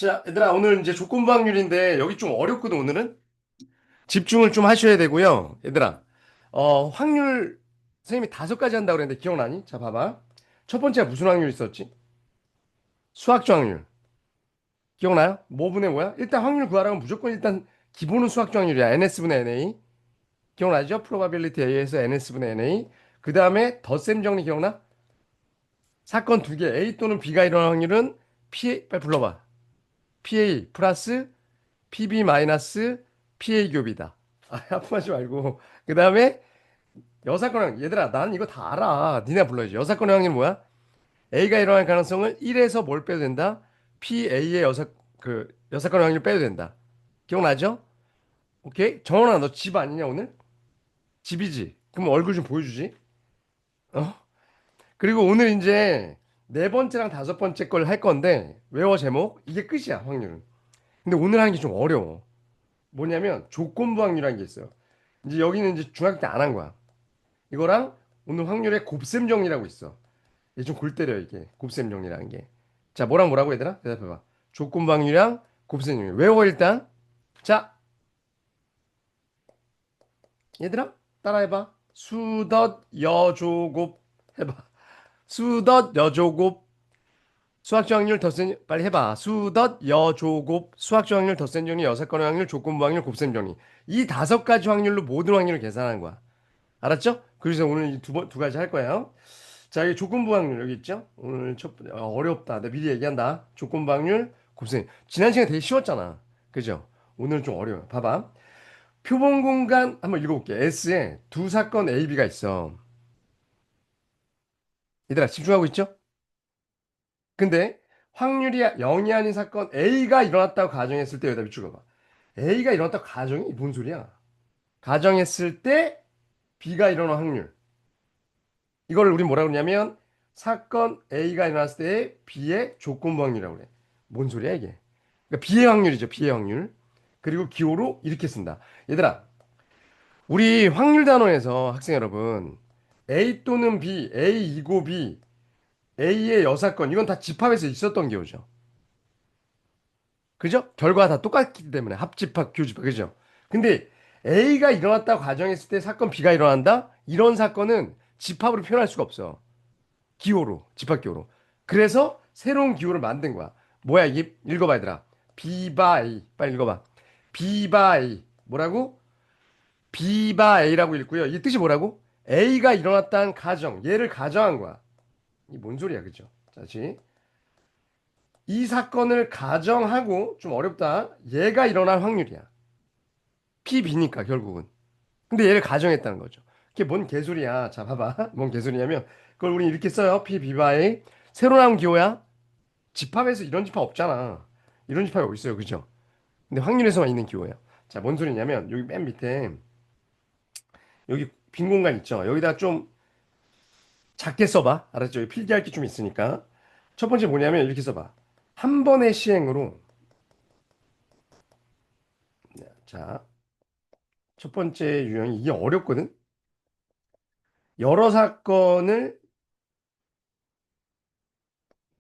자, 얘들아, 오늘 이제 조건부 확률인데, 여기 좀 어렵거든, 오늘은? 집중을 좀 하셔야 되고요. 얘들아, 확률, 선생님이 5가지 한다고 그랬는데, 기억나니? 자, 봐봐. 첫 번째가 무슨 확률 있었지? 수학적 확률. 기억나요? 뭐 분의 뭐야? 일단 확률 구하라면 무조건 일단, 기본은 수학적 확률이야. NS분의 NA. 기억나죠? probability A에서 NS분의 NA. 그 다음에 덧셈 정리 기억나? 사건 두 개, A 또는 B가 일어날 확률은 빨리 불러봐. PA 플러스 PB 마이너스 PA 교비다. 아, 아프하지 말고. 그 다음에 여사건 얘들아, 나는 이거 다 알아. 니네 불러야지. 여사건의 확률 뭐야? A가 일어날 가능성을 1에서 뭘 빼도 된다? PA의 여사건의 확률 빼도 된다. 기억나죠? 오케이? 정원아, 너 집 아니냐, 오늘? 집이지? 그럼 얼굴 좀 보여주지? 어? 그리고 오늘 이제 네 번째랑 다섯 번째 걸 할 건데, 외워 제목. 이게 끝이야, 확률은. 근데 오늘 하는 게 좀 어려워. 뭐냐면, 조건부 확률이라는 게 있어요. 이제 여기는 이제 중학교 때 안 한 거야. 이거랑 오늘 확률의 곱셈 정리라고 있어. 이게 좀 골 때려 이게 곱셈 정리라는 게. 자, 뭐랑 뭐라고 얘들아? 대답해봐. 조건부 확률이랑 곱셈 정리. 외워 일단. 자, 얘들아 따라해봐. 수덧 여조곱 해봐. 수덧 여조곱 수학적 확률 덧셈 빨리 해봐. 수덧 여조곱 수학적 확률 덧셈 정리 여사건의 확률 조건부 확률 곱셈 정리. 이 5가지 확률로 모든 확률을 계산하는 거야. 알았죠? 그래서 오늘 두 가지 할 거예요. 자, 이 조건부 확률 여기 있죠? 오늘 어렵다. 내가 미리 얘기한다. 조건부 확률 곱셈. 지난 시간에 되게 쉬웠잖아. 그죠? 오늘은 좀 어려워요. 봐봐. 표본 공간 한번 읽어볼게. S에 두 사건 A, B가 있어. 얘들아, 집중하고 있죠? 근데 확률이 0이 아닌 사건 A가 일어났다고 가정했을 때 여기다 밑줄 그어봐. A가 일어났다고 가정이 뭔 소리야? 가정했을 때 B가 일어난 확률. 이걸 우리 뭐라 그러냐면 사건 A가 일어났을 때의 B의 조건부 확률이라고 그래. 뭔 소리야 이게? 그러니까 B의 확률이죠. B의 확률. 그리고 기호로 이렇게 쓴다. 얘들아, 우리 확률 단원에서 학생 여러분 A 또는 B, A이고 B, A의 여사건 이건 다 집합에서 있었던 기호죠. 그죠? 결과가 다 똑같기 때문에 합집합, 교집합, 그죠? 근데 A가 일어났다고 가정했을 때 사건 B가 일어난다? 이런 사건은 집합으로 표현할 수가 없어. 기호로, 집합기호로. 그래서 새로운 기호를 만든 거야. 뭐야, 이게? 읽어봐, 얘들아. 비바 A. 빨리 읽어봐. 비바 A. 뭐라고? 비바 A라고 읽고요. 이 뜻이 뭐라고? A가 일어났다는 가정. 얘를 가정한 거야. 이 뭔 소리야, 그죠? 자, 다시. 이 사건을 가정하고, 좀 어렵다. 얘가 일어날 확률이야. PB니까, 결국은. 근데 얘를 가정했다는 거죠. 그게 뭔 개소리야. 자, 봐봐. 뭔 개소리냐면, 그걸 우리 이렇게 써요. P, 비바 A. 새로 나온 기호야. 집합에서 이런 집합 없잖아. 이런 집합이 어디 있어요, 그죠? 근데 확률에서만 있는 기호예요. 자, 뭔 소리냐면 여기 맨 밑에 여기 빈 공간 있죠? 여기다 좀 작게 써봐. 알았죠? 여기 필기할 게 좀 있으니까. 첫 번째 뭐냐면 이렇게 써봐. 한 번의 시행으로 자, 첫 번째 유형이 이게 어렵거든. 여러 사건을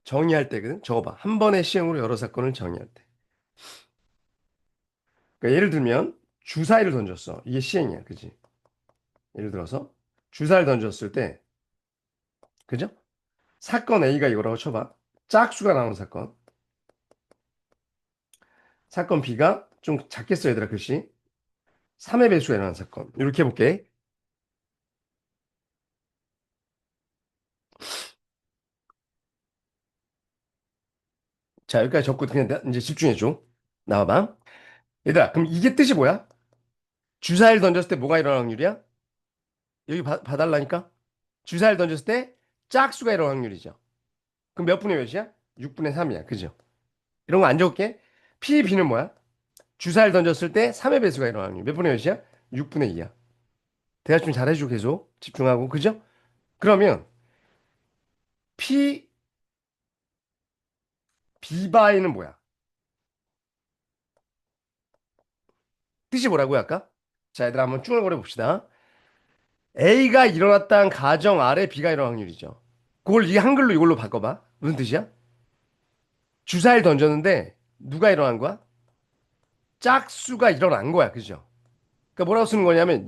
정의할 때거든. 적어봐. 한 번의 시행으로 여러 사건을 정의할 때. 그러니까 예를 들면 주사위를 던졌어. 이게 시행이야, 그지? 예를 들어서 주사를 던졌을 때, 그죠? 사건 A가 이거라고 쳐봐. 짝수가 나오는 사건. 사건 B가 좀 작게 써, 얘들아, 글씨. 3의 배수가 일어나는 사건. 이렇게 해볼게. 자, 여기까지 적고 그냥 이제 집중해줘. 나와봐. 얘들아, 그럼 이게 뜻이 뭐야? 주사위를 던졌을 때 뭐가 일어날 확률이야? 여기 봐달라니까? 주사위를 던졌을 때 짝수가 일어날 확률이죠. 그럼 몇 분의 몇이야? 6분의 3이야. 그죠? 이런 거 안 적을게. P, B는 뭐야? 주사위를 던졌을 때 3의 배수가 일어날 확률. 몇 분의 몇이야? 6분의 2야. 대화 좀 잘해줘, 계속. 집중하고. 그죠? 그러면 P, B바이는 뭐야? 뜻이 뭐라고요, 아까? 자, 얘들아, 한번 쭈글거려 봅시다. A가 일어났다는 가정 아래 B가 일어날 확률이죠. 그걸 이 한글로 이걸로 바꿔봐. 무슨 뜻이야? 주사위를 던졌는데 누가 일어난 거야? 짝수가 일어난 거야. 그죠? 그러니까 뭐라고 쓰는 거냐면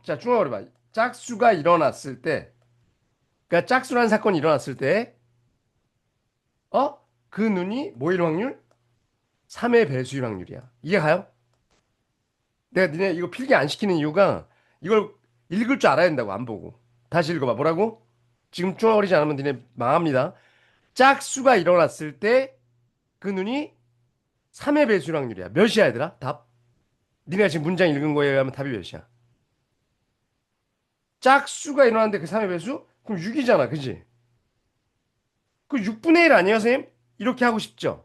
자, 중얼어 봐. 짝수가 일어났을 때, 그러니까 짝수라는 사건이 일어났을 때, 어? 그 눈이 뭐일 확률? 3의 배수일 확률이야. 이해 가요? 내가 니네 이거 필기 안 시키는 이유가 이걸 읽을 줄 알아야 된다고, 안 보고. 다시 읽어봐. 뭐라고? 지금 중얼거리지 않으면 니네 망합니다. 짝수가 일어났을 때 그 눈이 3의 배수일 확률이야. 몇이야, 얘들아? 답? 니네가 지금 문장 읽은 거에 의하면 답이 몇이야? 짝수가 일어났는데 그 3의 배수? 그럼 6이잖아. 그지? 그 6분의 1 아니에요, 선생님? 이렇게 하고 싶죠?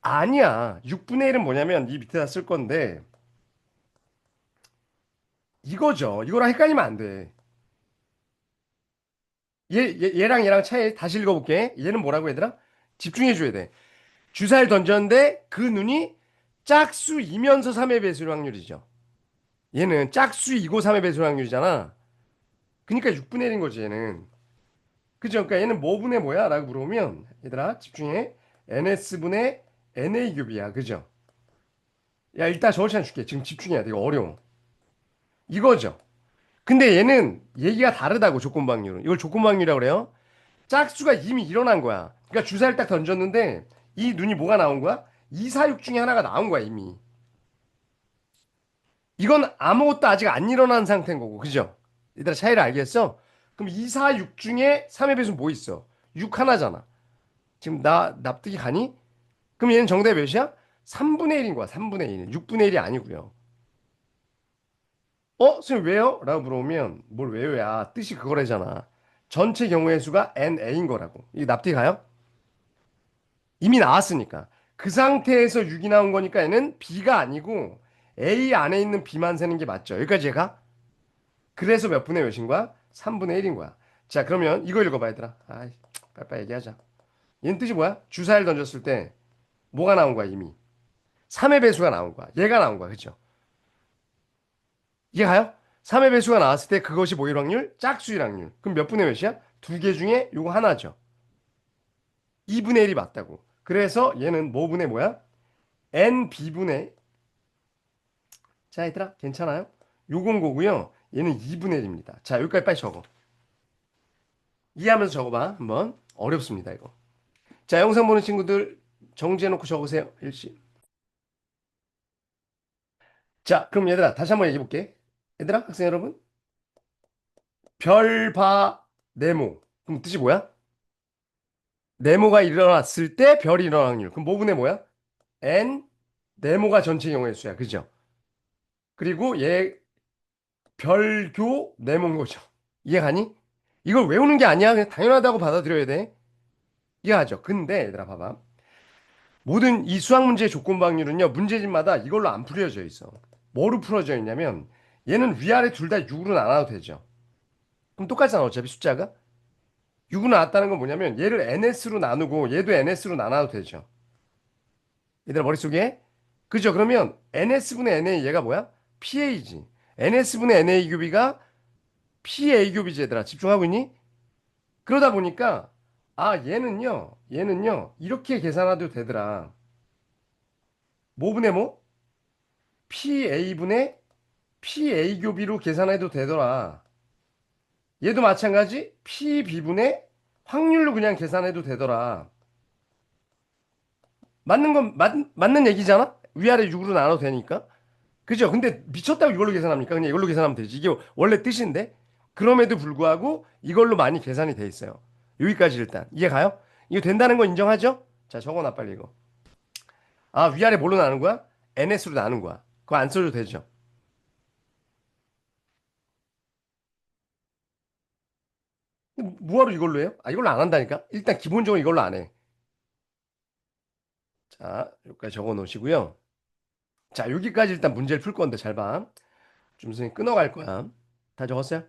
아니야. 6분의 1은 뭐냐면 이 밑에다 쓸 건데 이거죠. 이거랑 헷갈리면 안 돼. 얘랑 얘랑 차이 다시 읽어볼게. 얘는 뭐라고 얘들아? 집중해 줘야 돼. 주사를 던졌는데 그 눈이 짝수이면서 3의 배수일 확률이죠. 얘는 짝수이고 3의 배수일 확률이잖아. 그러니까 6분의 1인 거지, 얘는. 그죠? 그러니까 얘는 뭐분의 뭐야? 라고 물어보면 얘들아 집중해. ns분의 na 큐비야. 그죠? 야, 일단 저걸 찾아줄게. 지금 집중해야 돼. 이거 어려워. 이거죠. 근데 얘는 얘기가 다르다고, 조건방률은. 이걸 조건방률이라고 그래요. 짝수가 이미 일어난 거야. 그러니까 주사를 딱 던졌는데 이 눈이 뭐가 나온 거야? 2, 4, 6 중에 하나가 나온 거야, 이미. 이건 아무것도 아직 안 일어난 상태인 거고. 그죠? 얘들아 차이를 알겠어? 그럼 2, 4, 6 중에 3의 배수 뭐 있어? 6 하나잖아. 지금 나 납득이 가니? 그럼 얘는 정답이 몇이야? 3분의 1인 거야. 3분의 1. 6분의 1이 아니고요. 선생님 왜요? 라고 물어보면 뭘 왜요야? 뜻이 그거래잖아. 전체 경우의 수가 NA인 거라고. 이게 납득이 가요? 이미 나왔으니까. 그 상태에서 6이 나온 거니까 얘는 B가 아니고 A 안에 있는 B만 세는 게 맞죠. 여기까지 얘가? 그래서 몇 분의 몇인 거야? 3분의 1인 거야. 자, 그러면 이거 읽어봐, 얘들아. 아이, 빨리빨리 얘기하자. 얘는 뜻이 뭐야? 주사를 던졌을 때 뭐가 나온 거야, 이미? 3의 배수가 나온 거야. 얘가 나온 거야. 그죠? 이해 가요? 3의 배수가 나왔을 때 그것이 뭐일 확률? 짝수일 확률. 그럼 몇 분의 몇이야? 두 개 중에 요거 하나죠. 2분의 1이 맞다고. 그래서 얘는 뭐분의 뭐야? nb분의, 자, 얘들아, 괜찮아요? 요건 거고요. 얘는 2분의 1입니다. 자, 여기까지 빨리 적어. 이해하면서 적어봐. 한번. 어렵습니다, 이거. 자, 영상 보는 친구들 정지해놓고 적으세요. 일시. 자, 그럼 얘들아, 다시 한번 얘기해볼게. 얘들아, 학생 여러분. 별, 바, 네모. 그럼 뜻이 뭐야? 네모가 일어났을 때 별이 일어날 확률. 그럼 뭐분의 뭐야? n, 네모가 전체 경우의 수야. 그죠? 그리고 얘 별교 네모인 거죠. 이해가니? 이걸 외우는 게 아니야. 그냥 당연하다고 받아들여야 돼. 이해하죠? 근데 얘들아 봐봐. 모든 이 수학 문제의 조건 방률은요. 문제집마다 이걸로 안 풀어져 있어. 뭐로 풀어져 있냐면 얘는 위아래 둘 다 6으로 나눠도 되죠. 그럼 똑같잖아. 어차피 숫자가. 6으로 나눴다는 건 뭐냐면 얘를 ns로 나누고 얘도 ns로 나눠도 되죠. 얘들아 머릿속에. 그죠? 그러면 ns분의 na 얘가 뭐야? pa지. ns분의 na 교비가 pa 교비지 얘들아. 집중하고 있니? 그러다 보니까 얘는요 이렇게 계산해도 되더라. 뭐분의 뭐? PA분의 PA 교비로 계산해도 되더라. 얘도 마찬가지 PB분의 확률로 그냥 계산해도 되더라. 맞는 얘기잖아? 위아래 6으로 나눠도 되니까. 그죠? 근데 미쳤다고 이걸로 계산합니까? 그냥 이걸로 계산하면 되지. 이게 원래 뜻인데. 그럼에도 불구하고 이걸로 많이 계산이 돼 있어요. 여기까지 일단. 이해 가요? 이거 된다는 거 인정하죠? 자, 적어놔 빨리 이거. 위아래 뭘로 나눈 거야? NS로 나눈 거야. 그거 안 써도 되죠. 근데 뭐하러 이걸로 해요? 이걸로 안 한다니까? 일단 기본적으로 이걸로 안 해. 자, 여기까지 적어 놓으시고요. 자, 여기까지 일단 문제를 풀 건데 잘 봐. 좀 선생님 끊어갈 거야. 다 적었어요?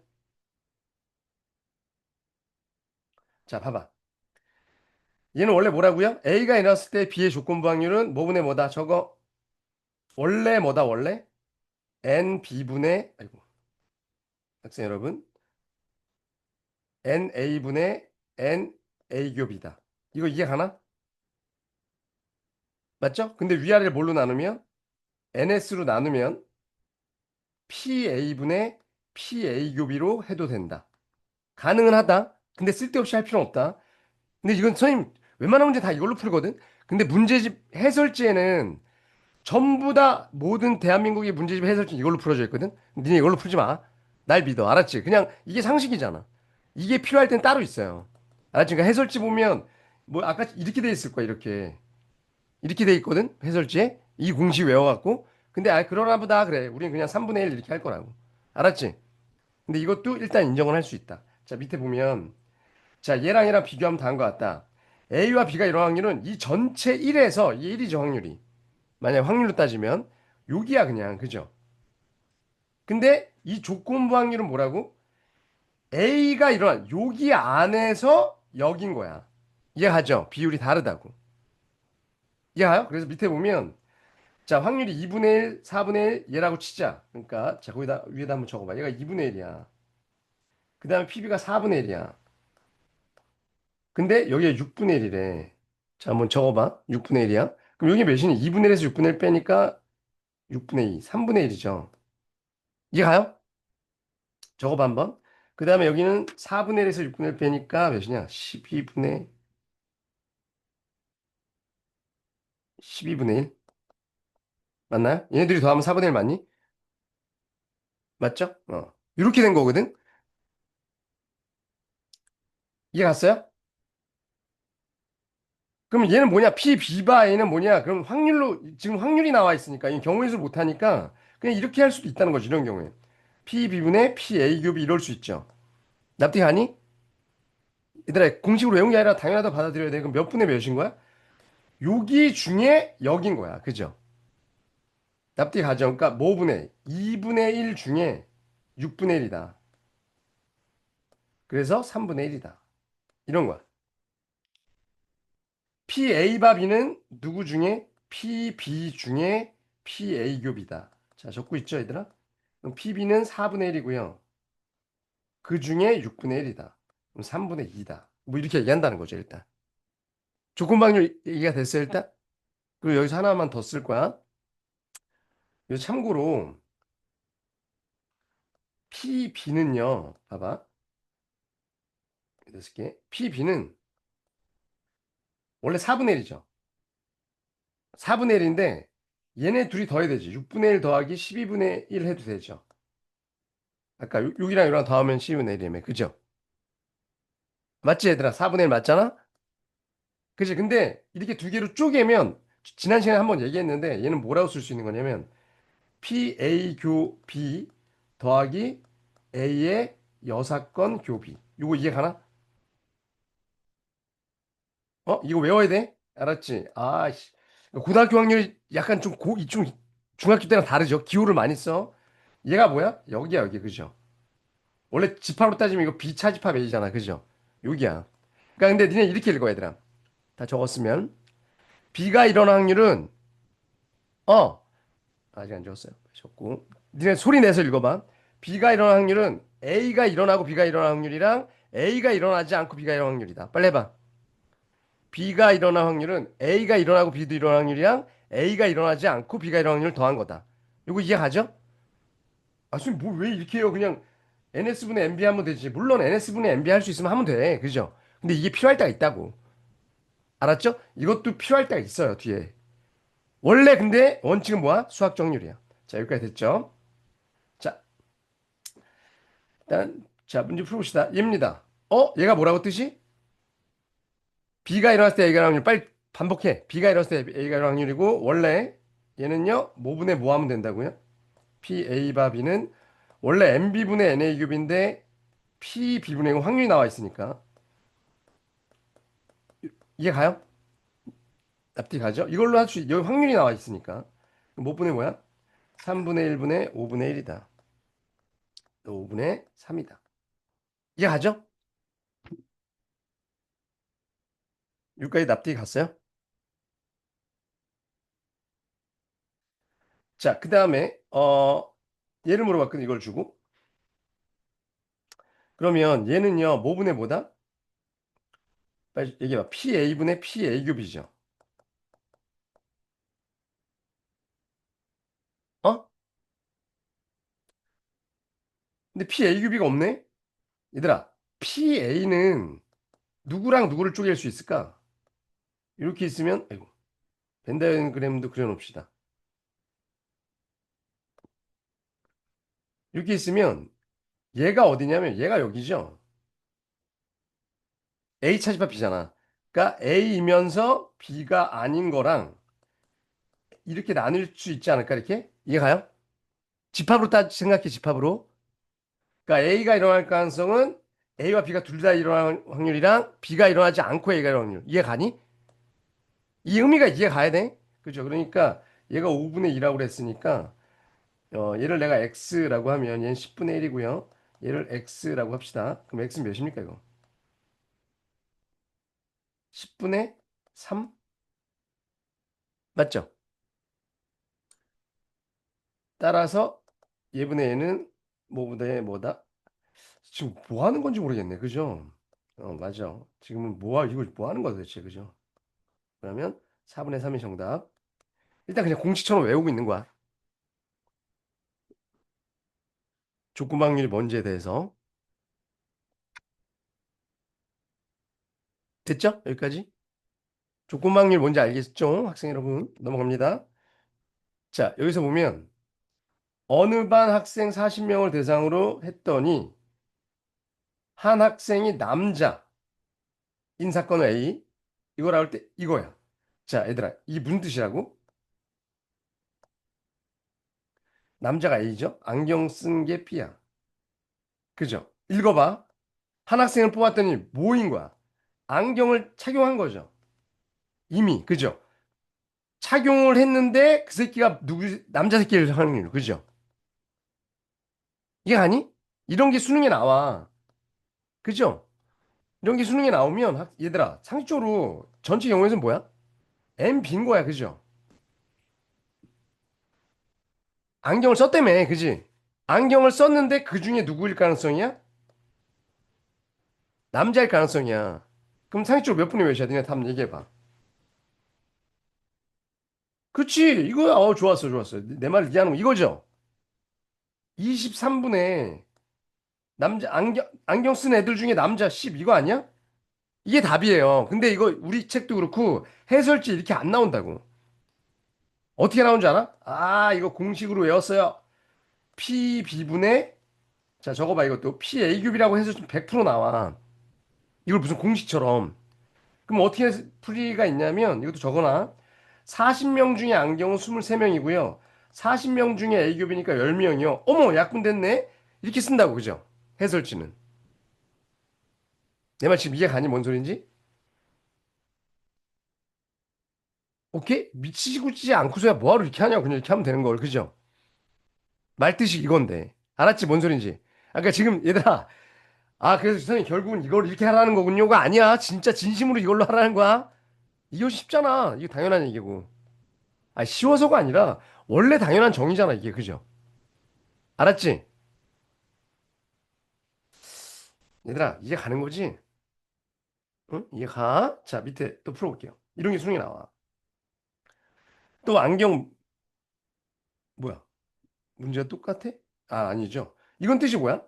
자, 봐봐. 얘는 원래 뭐라고요? A가 일어났을 때 B의 조건부 확률은 뭐분의 뭐다? 저거 원래 뭐다? 원래? NB분의, 아이고, 학생 여러분. NA분의 NA 곱이다. 이거 이해 가나? 맞죠? 근데 위아래를 뭘로 나누면 NS로 나누면 PA분의 PA 교비로 해도 된다. 가능은 하다. 근데 쓸데없이 할 필요는 없다. 근데 이건 선생님 웬만한 문제 다 이걸로 풀거든. 근데 문제집 해설지에는 전부 다 모든 대한민국의 문제집 해설지 이걸로 풀어져 있거든. 니네 이걸로 풀지 마. 날 믿어. 알았지? 그냥 이게 상식이잖아. 이게 필요할 땐 따로 있어요. 알았지? 그러니까 해설지 보면 뭐 아까 이렇게 돼 있을 거야. 이렇게 돼 있거든. 해설지에 이 공식 외워갖고. 근데 그러나 보다 그래. 우리는 그냥 3분의 1 이렇게 할 거라고. 알았지? 근데 이것도 일단 인정을 할 수 있다. 자, 밑에 보면 자, 얘랑 비교하면 다한 것 같다. A와 B가 이런 확률은 이 전체 1에서 이게 1이죠, 확률이. 만약 확률로 따지면 여기야 그냥 그죠? 근데 이 조건부 확률은 뭐라고? A가 이런 여기 안에서 여긴 거야. 이해가죠? 비율이 다르다고. 이해가요? 그래서 밑에 보면 자 확률이 2분의 1, 4분의 1 얘라고 치자. 그러니까 자 거기다 위에다 한번 적어봐. 얘가 2분의 1이야. 그 다음에 PB가 4분의 1이야. 근데 여기가 6분의 1이래. 자 한번 적어봐. 6분의 1이야. 그럼 여기 몇이니? 2분의 1에서 6분의 1 빼니까 6분의 2, 3분의 1이죠. 이해가요? 적어봐 한번. 그 다음에 여기는 4분의 1에서 6분의 1 빼니까 몇이냐? 12분의 1? 맞나요? 얘네들이 더하면 4분의 1 맞니? 맞죠? 이렇게 된 거거든? 이해 갔어요? 그럼 얘는 뭐냐? P, B바 A는 뭐냐? 그럼 확률로, 지금 확률이 나와 있으니까, 이 경우의 수 못하니까, 그냥 이렇게 할 수도 있다는 거지, 이런 경우에. P, B분의 P, A 곱이 이럴 수 있죠. 납득하니? 얘들아, 공식으로 외운 게 아니라 당연하다 받아들여야 돼. 그럼 몇 분의 몇인 거야? 여기 중에 여긴 거야. 그죠? 납득 가정. 그러니까 뭐분의 2분의 1 중에 6분의 1이다. 그래서 3분의 1이다. 이런 거야. PA바 B는 누구 중에? PB 중에 PA 곱이다. 자, 적고 있죠, 얘들아? 그럼 PB는 4분의 1이고요. 그 중에 6분의 1이다. 그럼 3분의 2다. 뭐 이렇게 얘기한다는 거죠, 일단. 조건방률 얘기가 됐어요, 일단? 그리고 여기서 하나만 더 쓸 거야. 이거 참고로 PB는요, 봐봐. 쓸게. PB는 원래 4분의 1이죠. 4분의 1인데 얘네 둘이 더해야 되지. 6분의 1 더하기 12분의 1 해도 되죠. 아까 6이랑 6이랑 더하면 12분의 1이면 그죠? 맞지 얘들아? 4분의 1 맞잖아? 그지? 근데 이렇게 두 개로 쪼개면 지난 시간에 한번 얘기했는데 얘는 뭐라고 쓸 수 있는 거냐면 PA 교 B 더하기 A의 여사건 교비. 이거 이해 가나? 이거 외워야 돼? 알았지? 아씨. 고등학교 확률이 약간 좀 이쪽 중학교 때랑 다르죠? 기호를 많이 써. 얘가 뭐야? 여기야, 여기. 그죠? 원래 집합으로 따지면 이거 비차집합 A잖아. 그죠? 여기야. 그러니까 근데 니네 이렇게 읽어, 얘들아. 다 적었으면. B가 일어날 확률은, 어, 아직 안 적었어요. 적고. 니네 소리 내서 읽어봐. B가 일어날 확률은 A가 일어나고 B가 일어날 확률이랑 A가 일어나지 않고 B가 일어날 확률이다. 빨리 해봐. B가 일어날 확률은 A가 일어나고 B도 일어날 확률이랑 A가 일어나지 않고 B가 일어날 확률을 더한 거다. 이거 이해가죠? 아, 선생님, 뭘 왜 이렇게 해요? 그냥 NS분의 MB 하면 되지. 물론 NS분의 MB 할 수 있으면 하면 돼. 그죠? 근데 이게 필요할 때가 있다고. 알았죠? 이것도 필요할 때가 있어요, 뒤에. 원래 근데 원칙은 뭐야? 수학 정률이야. 자, 여기까지 됐죠? 자, 일단, 자, 문제 풀어봅시다. 얘입니다. 얘가 뭐라고 뜻이? B가 일어났을 때 A가 일어날 확률. 빨리 반복해. B가 일어났을 때 A가 일어날 확률이고, 원래 얘는요, 뭐분의 뭐 하면 된다고요? PA 바 B는 원래 MB분의 NA 큐브인데, PB분의 확률이 나와 있으니까. 이해 가요? 납득이 가죠? 이걸로 할 수, 여기 확률이 나와 있으니까. 뭐 분의 뭐야? 3분의 1분의 5분의 1이다. 5분의 3이다. 이해 가죠? 여기까지 납득이 갔어요? 자, 그 다음에, 얘를 물어봤거든, 이걸 주고. 그러면 얘는요, 뭐분의 뭐다? 빨리 얘기해봐. PA분의 PA 큐브이죠. 근데 PA 규비가 없네? 얘들아, PA는 누구랑 누구를 쪼갤 수 있을까? 이렇게 있으면, 아이고, 벤다이어그램도 그려놓읍시다. 이렇게 있으면 얘가 어디냐면 얘가 여기죠. A 차집합 B잖아. 그러니까 A이면서 B가 아닌 거랑 이렇게 나눌 수 있지 않을까, 이렇게? 이해가요? 집합으로 생각해, 집합으로. 그러니까 A가 일어날 가능성은 A와 B가 둘 다 일어날 확률이랑 B가 일어나지 않고 A가 일어날 확률. 이해가니? 이 의미가 이해가야 돼. 그죠? 그러니까 얘가 5분의 2라고 그랬으니까 얘를 내가 X라고 하면 얘는 10분의 1이고요. 얘를 X라고 합시다. 그럼 X는 몇입니까, 이거? 10분의 3? 맞죠? 따라서 얘분의 얘는 뭐분의 뭐다? 지금 뭐 하는 건지 모르겠네. 그죠? 맞아. 지금은 이거 뭐 하는 거야 도대체. 그죠? 그러면 4분의 3이 정답. 일단 그냥 공식처럼 외우고 있는 거야. 족구방률이 뭔지에 대해서. 됐죠? 여기까지? 족구방률 뭔지 알겠죠? 학생 여러분. 넘어갑니다. 자, 여기서 보면 어느 반 학생 40명을 대상으로 했더니 한 학생이 남자인 사건 A. 이걸 할 때 이거야. 자, 얘들아, 이게 무슨 뜻이라고? 남자가 A죠? 안경 쓴 게 B야. 그죠? 읽어봐. 한 학생을 뽑았더니 뭐인 거야? 안경을 착용한 거죠. 이미. 그죠? 착용을 했는데 그 새끼가 남자 새끼를 하는 일로. 그죠? 이게 아니? 이런 게 수능에 나와. 그죠? 이런 게 수능에 나오면 얘들아, 상식적으로 전체 경우에서는 뭐야? M 빈 거야. 그죠? 안경을 썼다며. 그지? 안경을 썼는데 그 중에 누구일 가능성이야? 남자일 가능성이야. 그럼 상식적으로 몇 분이 몇이야? 니네 한번 얘기해봐. 그치, 이거야. 좋았어, 좋았어. 내 말 이해하는 거 이거죠? 23분에 안경 쓴 애들 중에 남자 10 이거 아니야? 이게 답이에요. 근데 이거 우리 책도 그렇고 해설지 이렇게 안 나온다고. 어떻게 나온 줄 알아? 이거 공식으로 외웠어요. PB분의, 자, 적어봐, 이것도. PA규비라고 해서 좀 100% 나와. 이걸 무슨 공식처럼. 그럼 어떻게 풀이가 있냐면, 이것도 적어놔. 40명 중에 안경은 23명이고요. 40명 중에 A규비니까 10명이요. 어머, 약분 됐네? 이렇게 쓴다고, 그죠? 해설지는. 내 말 지금 이해 가니? 뭔 소린지? 오케이? 미치고지 않고서야 뭐하러 이렇게 하냐고. 그냥 이렇게 하면 되는 걸. 그죠? 말뜻이 이건데. 알았지? 뭔 소린지? 그러니까 지금, 얘들아. 그래서 선생님 결국은 이걸 이렇게 하라는 거군요가 아니야. 진짜 진심으로 이걸로 하라는 거야. 이거 쉽잖아. 이거 당연한 얘기고. 쉬워서가 아니라, 원래 당연한 정의잖아, 이게. 그죠? 알았지? 얘들아, 이해 가는 거지? 응? 이해 가? 자, 밑에 또 풀어볼게요. 이런 게 수능이 나와. 또 안경, 뭐야? 문제가 똑같아? 아니죠. 이건 뜻이 뭐야?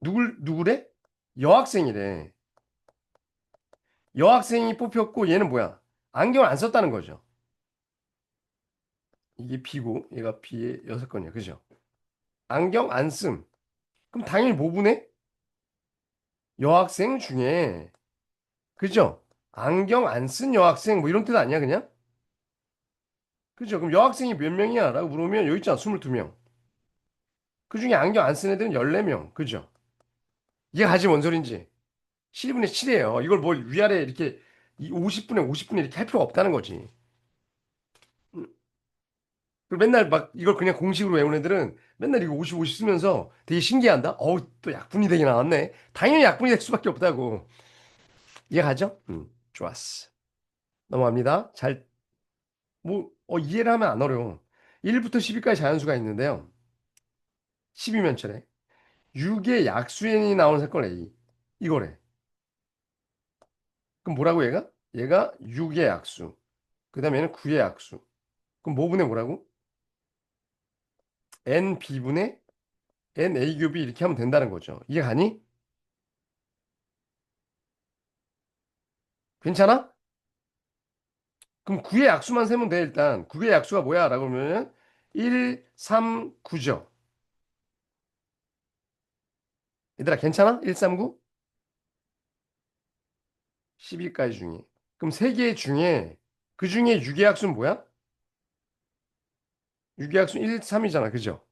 누구래? 여학생이래. 여학생이 뽑혔고, 얘는 뭐야? 안경을 안 썼다는 거죠. 이게 B고, 얘가 B의 여섯 건이야. 그죠? 안경 안 쓴. 그럼 당연히 뭐 보네? 여학생 중에, 그죠? 안경 안 쓴 여학생, 뭐 이런 뜻 아니야, 그냥? 그죠? 그럼 여학생이 몇 명이야? 라고 물으면 여기 있잖아, 22명. 그 중에 안경 안 쓴 애들은 14명. 그죠? 이게 가지 뭔 소린지. 7분의 7이에요. 이걸 뭘 위아래 이렇게 50분에 50분에 이렇게 할 필요가 없다는 거지. 음, 그리고 맨날 막 이걸 그냥 공식으로 외운 애들은 맨날 이거 50, 50 쓰면서 되게 신기한다? 또 약분이 되게 나왔네. 당연히 약분이 될 수밖에 없다고. 이해가죠? 좋았어. 넘어갑니다. 이해를 하면 안 어려워. 1부터 10까지 자연수가 있는데요. 12면 철에 6의 약수n이 나오는 사건 A. 이거래. 그럼 뭐라고 얘가? 얘가 6의 약수. 그 다음에 얘는 9의 약수. 그럼 뭐분의 뭐라고? NB분의 NA 곱이 이렇게 하면 된다는 거죠. 이해 가니? 괜찮아? 그럼 9의 약수만 세면 돼, 일단. 9의 약수가 뭐야? 라고 하면 1, 3, 9죠. 얘들아, 괜찮아? 1, 3, 9? 10일까지 중에. 그럼 3개 중에, 그 중에 6의 약수는 뭐야? 6의 약수는 1, 3이잖아. 그죠?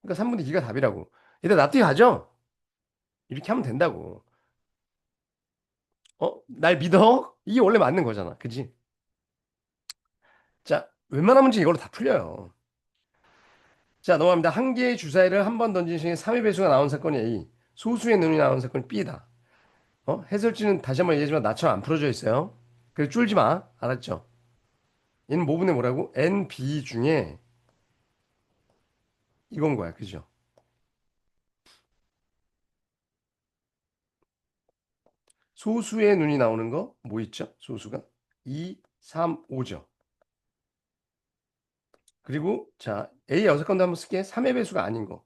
그러니까 3분의 2가 답이라고. 얘들아, 납득이 가죠? 이렇게 하면 된다고. 날 믿어? 이게 원래 맞는 거잖아. 그지? 자, 웬만한 문제 이걸로 다 풀려요. 자, 넘어갑니다. 한 개의 주사위를 한 번 던진 시에 3의 배수가 나온 사건이 A, 소수의 눈이 나온 사건이 B다. 해설지는 다시 한번 얘기하지만 나처럼 안 풀어져 있어요. 그래서 쫄지 마. 알았죠? 얘는 모분의 뭐라고? N, B 중에 이건 거야. 그죠? 소수의 눈이 나오는 거 뭐 있죠? 소수가 2, 3, 5죠. 그리고 자, A 여섯 건도 한번 쓸게. 3의 배수가 아닌 거.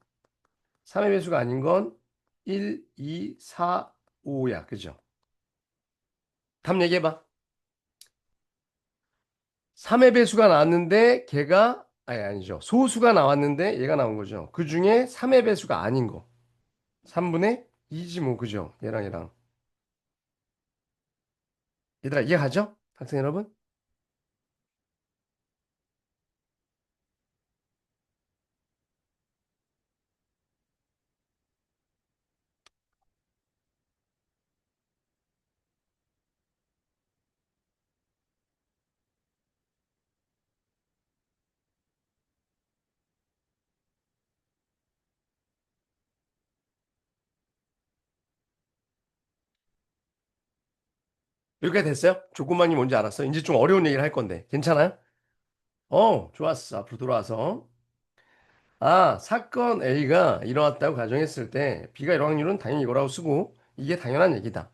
3의 배수가 아닌 건 1, 2, 4, 5야. 그죠? 답 얘기해봐. 3의 배수가 나왔는데 걔가 아니죠. 소수가 나왔는데 얘가 나온 거죠. 그 중에 3의 배수가 아닌 거. 3분의 2지 뭐 그죠? 얘랑 얘랑. 얘들아 이해가죠? 학생 여러분? 여기까지 됐어요? 조건만이 뭔지 알았어? 이제 좀 어려운 얘기를 할 건데 괜찮아요? 좋았어. 앞으로 돌아와서. 사건 A가 일어났다고 가정했을 때 B가 일어날 확률은 당연히 이거라고 쓰고 이게 당연한 얘기다.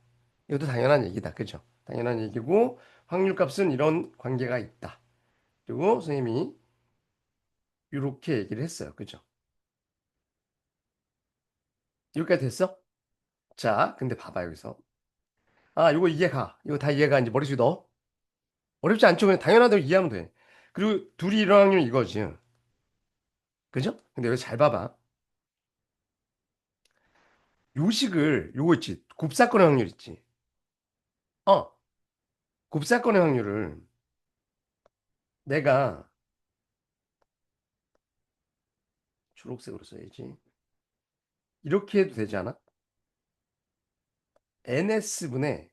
이것도 당연한 얘기다. 그죠? 당연한 얘기고 확률값은 이런 관계가 있다. 그리고 선생님이 이렇게 얘기를 했어요. 그죠? 여기까지 됐어? 자, 근데 봐봐 여기서. 이거 이해가. 이거 다 이해가. 이제 머릿속에 넣어. 어렵지 않죠? 그냥 당연하다고 이해하면 돼. 그리고 둘이 일어날 확률이 이거지. 그죠? 근데 여기 잘 봐봐. 요식을 요거 있지. 곱사건의 확률 있지. 어, 곱사건의 확률을 내가 초록색으로 써야지. 이렇게 해도 되지 않아? ns분의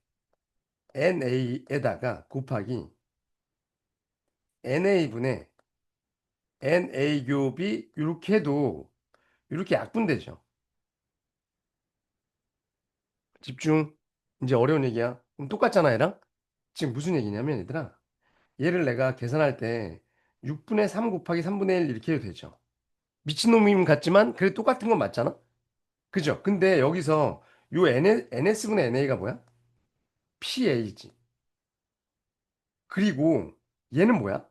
na에다가 곱하기 na분의 na 곱이 이렇게 해도 이렇게 약분되죠. 집중. 이제 어려운 얘기야. 그럼 똑같잖아, 얘랑? 지금 무슨 얘기냐면, 얘들아. 얘를 내가 계산할 때 6분의 3 곱하기 3분의 1 이렇게 해도 되죠. 미친놈임 같지만 그래 똑같은 건 맞잖아? 그죠? 근데 여기서 요 ns분의 na가 뭐야? pa지. 그리고 얘는 뭐야?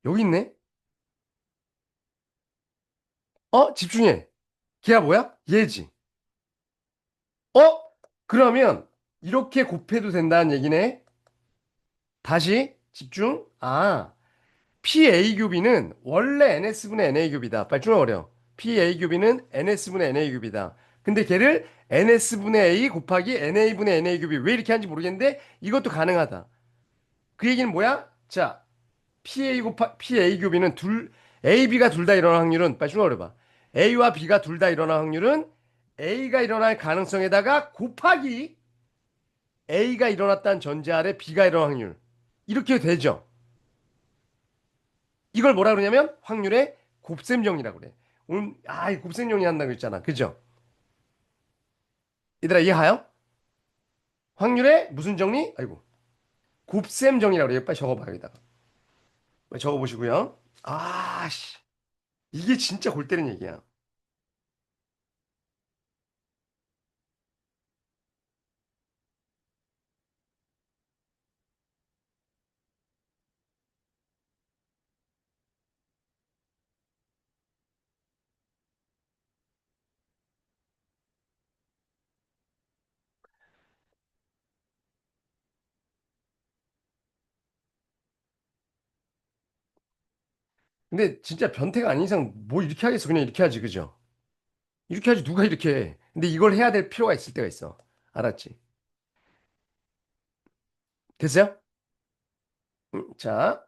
여기 있네? 집중해. 걔가 뭐야? 얘지. 어? 그러면 이렇게 곱해도 된다는 얘기네? 다시 집중. PA 교비는 원래 NS분의 NA 교비다. 빨리 줄여버려. PA 교비는 NS분의 NA 교비다. 근데 걔를 NS분의 A 곱하기 NA분의 NA 교비 왜 이렇게 하는지 모르겠는데 이것도 가능하다. 그 얘기는 뭐야? 자, PA 교비는 AB가 둘 다 일어날 확률은 빨리 줄여버려봐. A와 B가 둘 다 일어날 확률은 A가 일어날 가능성에다가 곱하기 A가 일어났다는 전제 아래 B가 일어날 확률. 이렇게 되죠. 이걸 뭐라 그러냐면 확률의 곱셈 정리라고 그래. 오늘 이 곱셈 정리 한다고 했잖아. 그죠? 얘들아 이해가요? 확률의 무슨 정리? 아이고. 곱셈 정리라고 그래요. 빨리 적어봐 여기다가. 빨리 적어보시고요. 씨. 이게 진짜 골 때리는 얘기야. 근데 진짜 변태가 아닌 이상 뭐 이렇게 하겠어. 그냥 이렇게 하지, 그죠? 이렇게 하지, 누가 이렇게 해. 근데 이걸 해야 될 필요가 있을 때가 있어. 알았지? 됐어요? 자,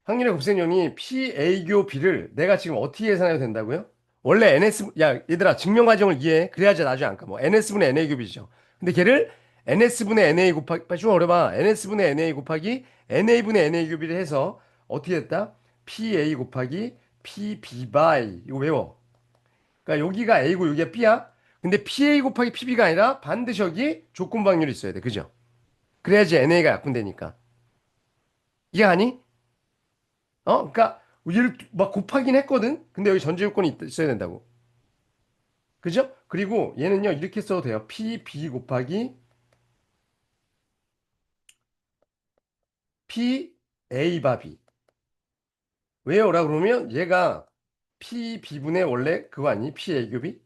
확률의 곱셈령이 PA교 B를 내가 지금 어떻게 계산해도 된다고요? 원래 야, 얘들아, 증명 과정을 이해해. 그래야지 나중에 안 까먹어. NS분의 NA 곱이죠. 근데 걔를 NS분의 NA 곱하기, 빨리 좀 어려봐. NS분의 NA 곱하기 NA분의 NA 곱이를 해서 어떻게 됐다? PA 곱하기 PB 바이. 이거 외워. 그러니까 여기가 A고 여기가 B야. 근데 PA 곱하기 PB가 아니라 반드시 여기 조건 방률이 있어야 돼. 그죠? 그래야지 NA가 약분되니까. 이게 아니? 그러니까 얘를 막 곱하긴 했거든. 근데 여기 전제 요건이 있어야 된다고. 그죠? 그리고 얘는요, 이렇게 써도 돼요. PB 곱하기 PA 바 B. 왜요라 그러면 얘가 PB분의 원래 그거 아니? PA 곱이?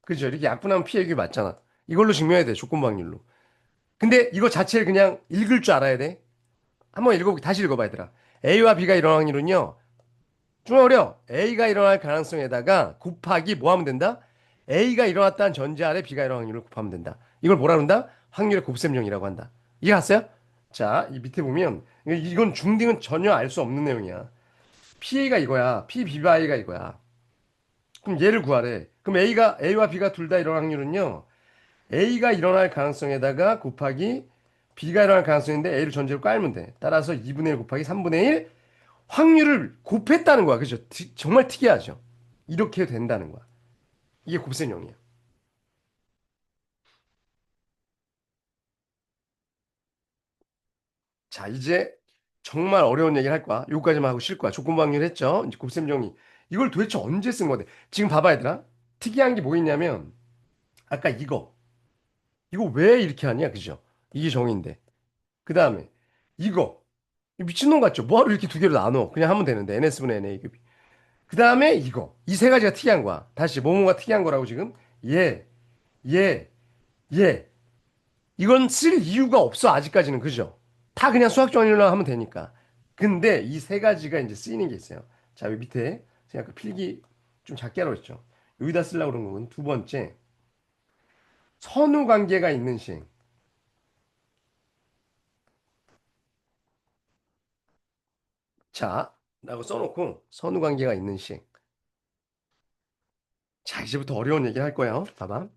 그죠? 이렇게 약분하면 PA 곱이 맞잖아. 이걸로 증명해야 돼. 조건 방률로. 근데 이거 자체를 그냥 읽을 줄 알아야 돼. 한번 다시 읽어봐, 얘들아. A와 B가 일어날 확률은요, 좀 어려. A가 일어날 가능성에다가 곱하기 뭐 하면 된다? A가 일어났다는 전제 아래 B가 일어날 확률을 곱하면 된다. 이걸 뭐라 그런다? 확률의 곱셈령이라고 한다. 이해 갔어요? 자, 이 밑에 보면 이건 중딩은 전혀 알 수 없는 내용이야. PA가 이거야. P, B 바 A가 이거야. 그럼 얘를 구하래. 그럼 A와 B가 둘 다 일어날 확률은요, A가 일어날 가능성에다가 곱하기 B가 일어날 가능성인데 A를 전제로 깔면 돼. 따라서 2분의 1 곱하기 3분의 1 확률을 곱했다는 거야. 그죠? 정말 특이하죠? 이렇게 된다는 거야. 이게 곱셈형이야. 자, 이제 정말 어려운 얘기를 할 거야. 요까지만 하고 쉴 거야. 조건방열 했죠? 이제 곱셈형이. 이걸 도대체 언제 쓴 건데? 지금 봐봐, 얘들아. 특이한 게 뭐 있냐면, 아까 이거. 이거 왜 이렇게 하냐? 그죠? 이게 정의인데. 그 다음에, 이거. 미친놈 같죠? 뭐하러 이렇게 두 개로 나눠? 그냥 하면 되는데. NS분의 NA. 그 다음에 이거. 이 세 가지가 특이한 거야. 다시, 뭐뭐가 특이한 거라고 지금? 얘, 얘, 얘. 이건 쓸 이유가 없어, 아직까지는. 그죠? 다 그냥 수학 정리로 하면 되니까. 근데 이 세 가지가 이제 쓰이는 게 있어요. 자, 여기 밑에 제가 그 필기 좀 작게 하라고 했죠. 여기다 쓰려고 그런 거는 두 번째, 선후 관계가 있는 시행. 자, 라고 써놓고 선후 관계가 있는 시행. 자, 이제부터 어려운 얘기 할 거예요. 봐봐.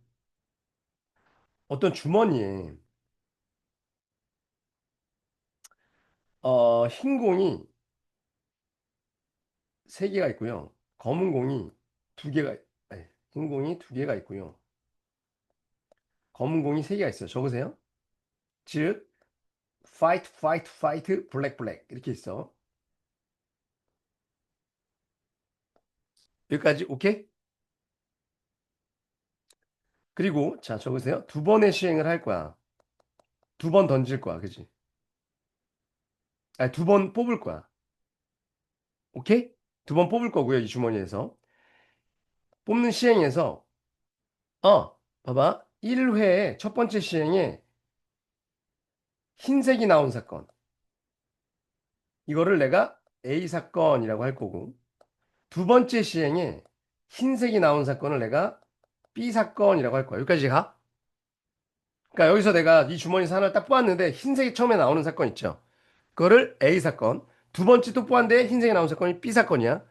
어떤 주머니에 흰 공이 세 개가 있고요. 검은 공이 두 개가, 아니, 흰 공이 두 개가 있고요. 검은 공이 세 개가 있어요. 적으세요. 즉, fight, fight, fight, black, black 이렇게 있어. 여기까지 오케이? 그리고 자 적으세요. 두 번의 시행을 할 거야. 두 번 던질 거야, 그지? 아니 두 번 뽑을 거야. 오케이? 두 번 뽑을 거고요, 이 주머니에서. 뽑는 시행에서 봐봐. 1회에 첫 번째 시행에 흰색이 나온 사건. 이거를 내가 A 사건이라고 할 거고, 두 번째 시행에 흰색이 나온 사건을 내가 B 사건이라고 할 거야. 여기까지 가? 그러니까 여기서 내가 이 주머니에서 하나를 딱 뽑았는데 흰색이 처음에 나오는 사건 있죠. 그거를 A 사건. 두 번째 또 뽑았는데 흰색이 나온 사건이 B 사건이야.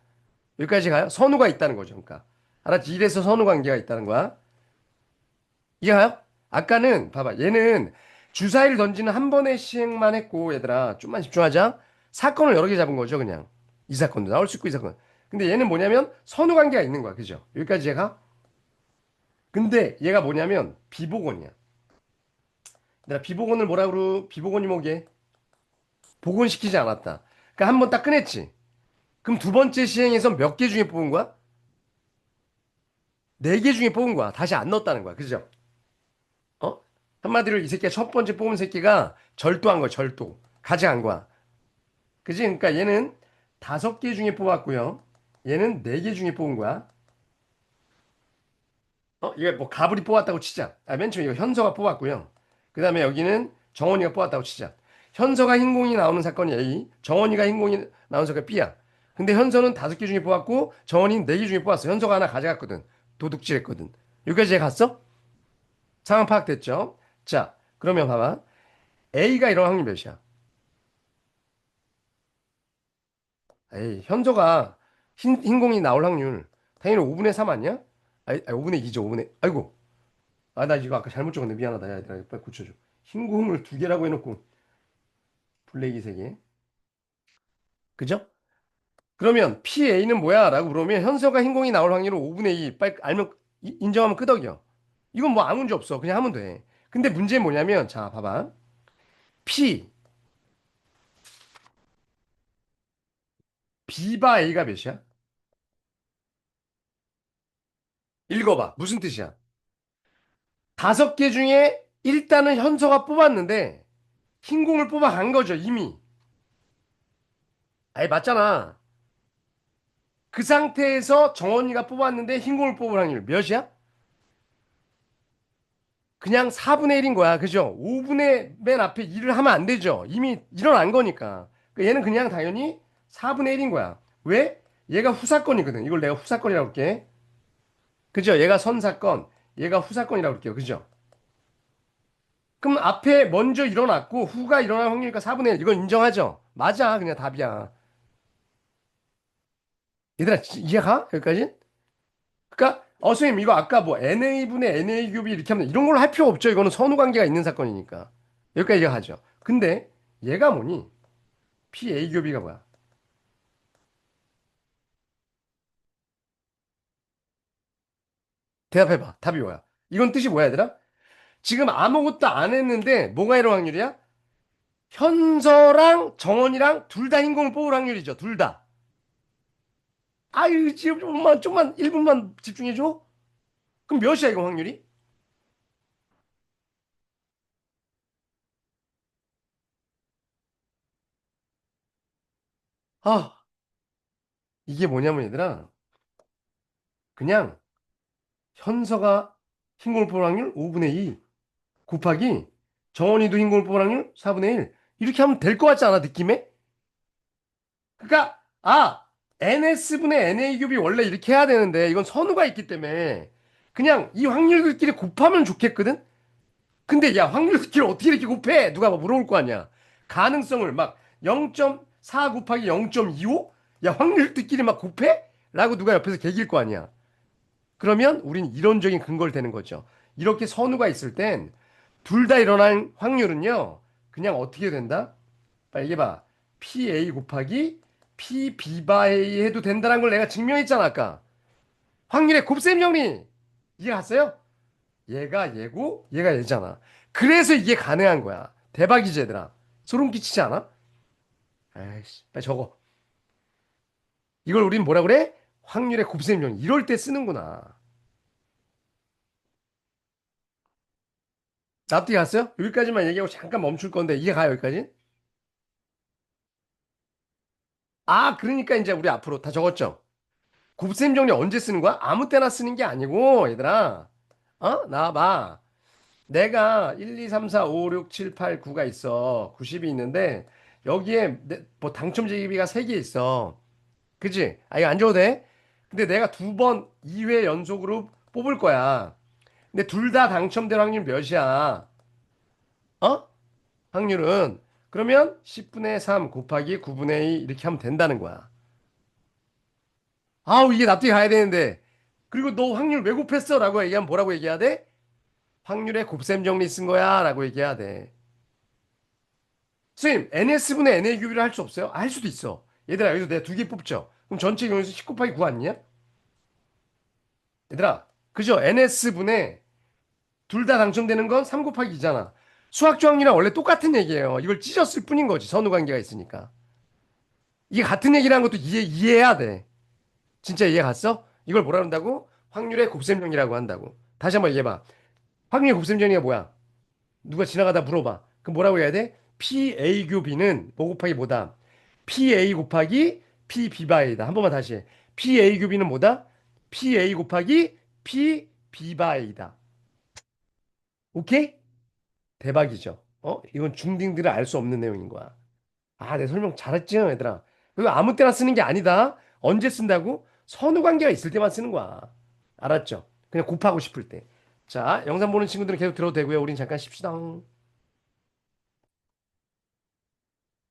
여기까지 가요? 선우가 있다는 거죠. 그러니까. 알았지? 이래서 선우 관계가 있다는 거야. 이해가요? 아까는 봐봐. 얘는 주사위를 던지는 한 번의 시행만 했고 얘들아 좀만 집중하자. 사건을 여러 개 잡은 거죠. 그냥. 이 사건도 나올 수 있고 이 사건. 근데 얘는 뭐냐면 선우 관계가 있는 거야. 그죠? 여기까지 얘가. 근데 얘가 뭐냐면 비복원이야. 내가 비복원을 뭐라 그러? 비복원이 뭐게? 복원시키지 않았다. 그러니까 한 번 딱 꺼냈지. 그럼 두 번째 시행에서 몇 개 중에 뽑은 거야? 네 개 중에 뽑은 거야. 다시 안 넣었다는 거야. 그죠? 어? 한마디로 이 새끼가 첫 번째 뽑은 새끼가 절도한 거야. 절도. 가져간 거야. 그지? 그러니까 얘는 다섯 개 중에 뽑았고요. 얘는 네 개 중에 뽑은 거야. 이게 뭐 가불이 뽑았다고 치자. 맨 처음에 이거 현서가 뽑았고요. 그 다음에 여기는 정원이가 뽑았다고 치자. 현서가 흰공이 나오는 사건이 A, 정원이가 흰공이 나오는 사건이 B야. 근데 현서는 5개 중에 뽑았고 정원이는 4개 중에 뽑았어. 현서가 하나 가져갔거든. 도둑질했거든. 여기까지 이제 갔어? 상황 파악됐죠? 자, 그러면 봐봐. A가 이런 확률 몇이야? 에이, 현서가 흰공이 나올 확률 당연히 5분의 3 아니야? 아니, 5분의 2죠, 5분의. 아이고. 아, 나 이거 아까 잘못 적었네. 미안하다. 야, 얘들아, 빨리 고쳐줘. 흰공을 2개라고 해놓고 블랙이 3개. 그죠? 그러면 PA는 뭐야? 라고 물으면 현서가 흰공이 나올 확률은 5분의 2. 빨리 알면, 인정하면 끄덕여. 이건 뭐 아무 문제 없어. 그냥 하면 돼. 근데 문제는 뭐냐면, 자, 봐봐. P, B바 A가 몇이야? 읽어봐. 무슨 뜻이야? 5개 중에 일단은 현서가 뽑았는데, 흰공을 뽑아간 거죠, 이미. 아니, 맞잖아. 그 상태에서 정원이가 뽑았는데 흰공을 뽑을 확률 몇이야? 그냥 4분의 1인 거야. 그죠? 5분의 맨 앞에 1을 하면 안 되죠. 이미 일어난 거니까. 그러니까 얘는 그냥 당연히 4분의 1인 거야. 왜? 얘가 후사건이거든. 이걸 내가 후사건이라고 할게. 그죠? 얘가 선사건, 얘가 후사건이라고 할게요. 그죠? 그럼 앞에 먼저 일어났고 후가 일어날 확률이니까 4분의 1. 이건 인정하죠? 맞아. 그냥 답이야. 얘들아, 이해가? 여기까지? 그러니까 선생님 이거 아까 뭐 NA분의 NA 큐비 이렇게 하면 이런 걸로 할 필요 없죠. 이거는 선후 관계가 있는 사건이니까. 여기까지 이해하죠. 근데 얘가 뭐니? PA 큐비가 뭐야? 대답해봐. 답이 뭐야? 이건 뜻이 뭐야, 얘들아? 지금 아무것도 안 했는데 뭐가 이런 확률이야? 현서랑 정원이랑 둘 다 흰공을 뽑을 확률이죠. 둘 다. 아유, 지금 좀만 1분만 집중해줘. 그럼 몇이야, 이거 확률이? 아, 이게 뭐냐면 얘들아. 그냥 현서가 흰공을 뽑을 확률 5분의 2. 곱하기 정원이도 흰공을 뽑을 확률 4분의 1 이렇게 하면 될 것 같지 않아 느낌에? 그러니까 NS분의 NA 큐비 원래 이렇게 해야 되는데 이건 선우가 있기 때문에 그냥 이 확률들끼리 곱하면 좋겠거든? 근데 야 확률들끼리 어떻게 이렇게 곱해? 누가 뭐 물어볼 거 아니야. 가능성을 막 0.4 곱하기 0.25? 야 확률들끼리 막 곱해? 라고 누가 옆에서 개길 거 아니야. 그러면 우린 이론적인 근거를 대는 거죠. 이렇게 선우가 있을 땐 둘 다 일어날 확률은요. 그냥 어떻게 된다? 빨리 얘기해봐. PA 곱하기 PB 바이 해도 된다는 걸 내가 증명했잖아 아까. 확률의 곱셈 정리. 이해 갔어요? 얘가 얘고 얘가 얘잖아. 그래서 이게 가능한 거야. 대박이지 얘들아. 소름 끼치지 않아? 아이씨 빨리 적어. 이걸 우린 뭐라 그래? 확률의 곱셈 정리. 이럴 때 쓰는구나. 납득이 갔어요? 여기까지만 얘기하고 잠깐 멈출 건데 이해 가요 여기까지? 그러니까 이제 우리 앞으로 다 적었죠? 곱셈 정리 언제 쓰는 거야? 아무 때나 쓰는 게 아니고, 얘들아. 나와봐. 내가 1, 2, 3, 4, 5, 6, 7, 8, 9가 있어. 90이 있는데, 여기에 뭐 당첨 제기비가 3개 있어. 그지? 이거 안 줘도 돼? 근데 내가 2번, 2회 연속으로 뽑을 거야. 근데 둘 다 당첨될 확률 몇이야? 어? 확률은. 그러면 10분의 3 곱하기 9분의 2 이렇게 하면 된다는 거야. 이게 납득이 가야 되는데. 그리고 너 확률 왜 곱했어? 라고 얘기하면 뭐라고 얘기해야 돼? 확률에 곱셈 정리 쓴 거야. 라고 얘기해야 돼. 선생님, NS분의 NA 규비를 할 수 없어요? 할 수도 있어. 얘들아, 여기서 내가 2개 뽑죠. 그럼 전체 경우에서 10 곱하기 9 아니냐? 얘들아, 그죠? NS분의 둘 다 당첨되는 건 3 곱하기 2잖아. 수학 조항이랑 원래 똑같은 얘기예요. 이걸 찢었을 뿐인 거지. 선후 관계가 있으니까. 이게 같은 얘기라는 것도 이해해야 돼. 진짜 이해 갔어? 이걸 뭐라 그런다고? 확률의 곱셈 정리라고 한다고. 다시 한번 얘기해봐. 확률의 곱셈 정리가 뭐야? 누가 지나가다 물어봐. 그럼 뭐라고 해야 돼? PA 교비는 뭐 곱하기 뭐다? PA 곱하기 PB바이다. 한 번만 다시 해. PA 교비는 뭐다? PA 곱하기 PB바이다. 오케이? 대박이죠. 이건 중딩들은 알 수 없는 내용인 거야. 내 설명 잘했지, 얘들아. 그리고 아무 때나 쓰는 게 아니다. 언제 쓴다고? 선후 관계가 있을 때만 쓰는 거야. 알았죠? 그냥 곱하고 싶을 때. 자, 영상 보는 친구들은 계속 들어도 되고요. 우린 잠깐 쉽시다.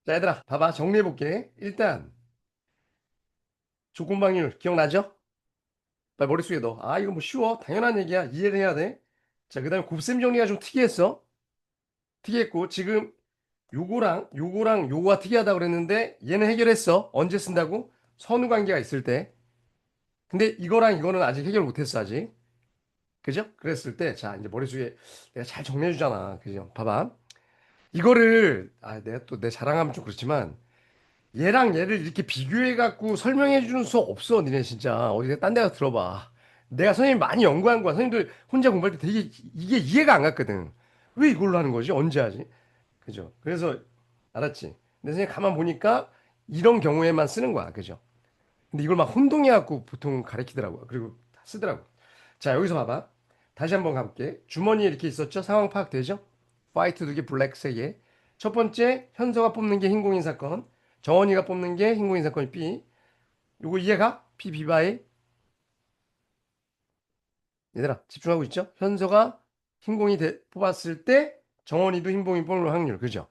자, 얘들아, 봐봐. 정리해볼게. 일단, 조건방률 기억나죠? 빨리 머릿속에 넣어. 아, 이거 뭐 쉬워. 당연한 얘기야. 이해를 해야 돼. 자, 그 다음에 곱셈 정리가 좀 특이했어. 특이했고, 지금 요거랑 요거가 특이하다고 그랬는데, 얘는 해결했어. 언제 쓴다고? 선후 관계가 있을 때. 근데 이거랑 이거는 아직 해결 못했어, 아직. 그죠? 그랬을 때, 자, 이제 머릿속에 내가 잘 정리해주잖아. 그죠? 봐봐. 이거를, 아, 내가 또 내 자랑하면 좀 그렇지만, 얘랑 얘를 이렇게 비교해갖고 설명해주는 수 없어, 니네 진짜. 어디 딴 데가 들어봐. 내가 선생님 많이 연구한 거야. 선생님들 혼자 공부할 때 되게 이게 이해가 안 갔거든. 왜 이걸로 하는 거지? 언제 하지? 그죠? 그래서, 알았지? 근데 선생님 가만 보니까 이런 경우에만 쓰는 거야. 그죠? 근데 이걸 막 혼동해갖고 보통 가르치더라고요. 그리고 다 쓰더라고. 자, 여기서 봐봐. 다시 한번 가볼게. 주머니에 이렇게 있었죠? 상황 파악되죠? 화이트 두 개, 블랙 세 개. 첫 번째, 현서가 뽑는 게 흰공인 사건. 정원이가 뽑는 게 흰공인 사건이 B. 요거 이해가? P, B바이. 얘들아, 집중하고 있죠? 현서가 흰공이 뽑았을 때 정원이도 흰공이 뽑는 확률. 그죠?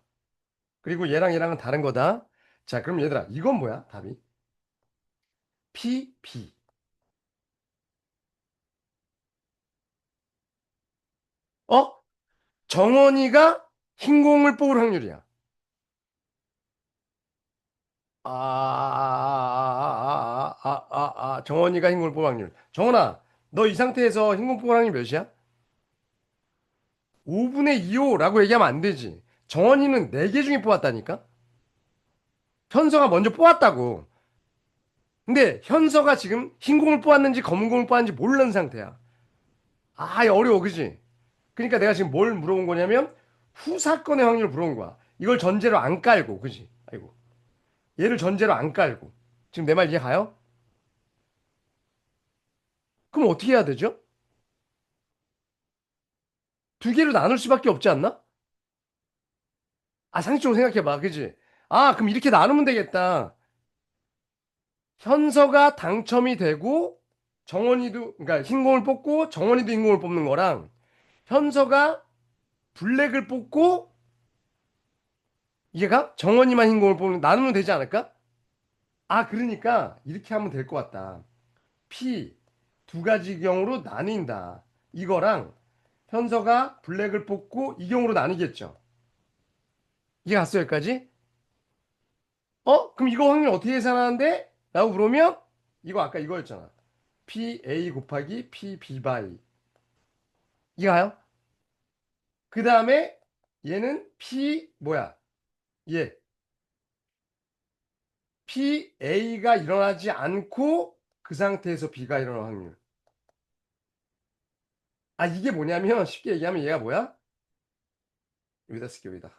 그리고 얘랑 얘랑은 다른 거다. 자, 그럼 얘들아, 이건 뭐야? 답이. P, B. 어? 정원이가 흰공을 뽑을 확률이야. 정원이가 흰공을 뽑을 확률. 정원아, 너 이 상태에서 흰공 뽑을 확률 몇이야? 5분의 2호라고 얘기하면 안 되지. 정원이는 4개 중에 뽑았다니까? 현서가 먼저 뽑았다고. 근데 현서가 지금 흰공을 뽑았는지 검은공을 뽑았는지 모르는 상태야. 아, 이거 어려워, 그지? 그러니까 내가 지금 뭘 물어본 거냐면 후사건의 확률을 물어본 거야. 이걸 전제로 안 깔고, 그지? 아이고. 얘를 전제로 안 깔고. 지금 내 말 이해 가요? 그럼 어떻게 해야 되죠? 두 개로 나눌 수밖에 없지 않나? 아, 상식적으로 생각해봐. 그지? 아, 그럼 이렇게 나누면 되겠다. 현서가 당첨이 되고, 정원이도, 그러니까 흰공을 뽑고, 정원이도 흰공을 뽑는 거랑, 현서가 블랙을 뽑고, 이게가 정원이만 흰공을 뽑는, 나누면 되지 않을까? 아, 그러니까, 이렇게 하면 될 것 같다. P, 두 가지 경우로 나뉜다. 이거랑, 현서가 블랙을 뽑고, 이 경우로 나뉘겠죠. 이게 갔어, 여기까지? 그럼 이거 확률 어떻게 계산하는데? 라고 물으면 이거 아까 이거였잖아. PA 곱하기 PB 바이. 이거요? 그 다음에 얘는 P 뭐야? 얘 PA가 일어나지 않고 그 상태에서 B가 일어날 확률. 아, 이게 뭐냐면 쉽게 얘기하면 얘가 뭐야? 여기다 쓸게, 여기다.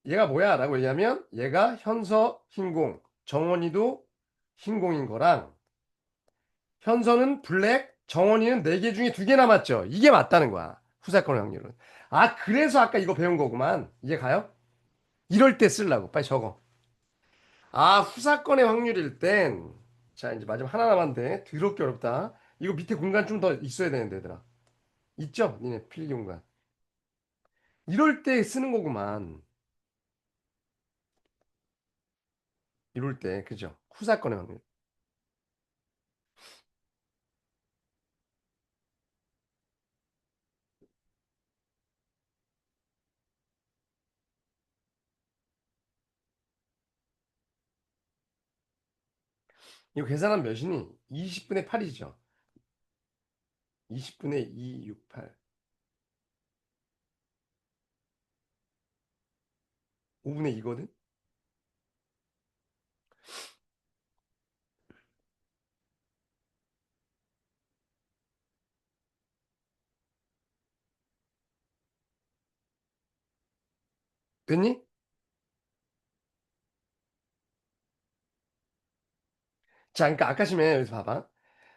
얘가 뭐야? 라고 얘기하면 얘가 현서 흰공, 정원이도 흰공인 거랑 현서는 블랙, 정원이는 4개 중에 2개 남았죠. 이게 맞다는 거야. 후사건 확률은. 아, 그래서 아까 이거 배운 거구만. 이해 가요? 이럴 때 쓰려고. 빨리 적어. 아, 후사건의 확률일 땐, 자, 이제 마지막 하나 남았는데, 더럽게 어렵다. 이거 밑에 공간 좀 더 있어야 되는데, 얘들아. 있죠? 니네 필기 공간. 이럴 때 쓰는 거구만. 이럴 때, 그죠? 후사건의 확률. 이거 계산하면 몇이니? 20분의 8이죠. 20분의 2, 6, 8. 5분의 2거든? 됐니? 자, 그러니까 아까 심에 여기서 봐봐.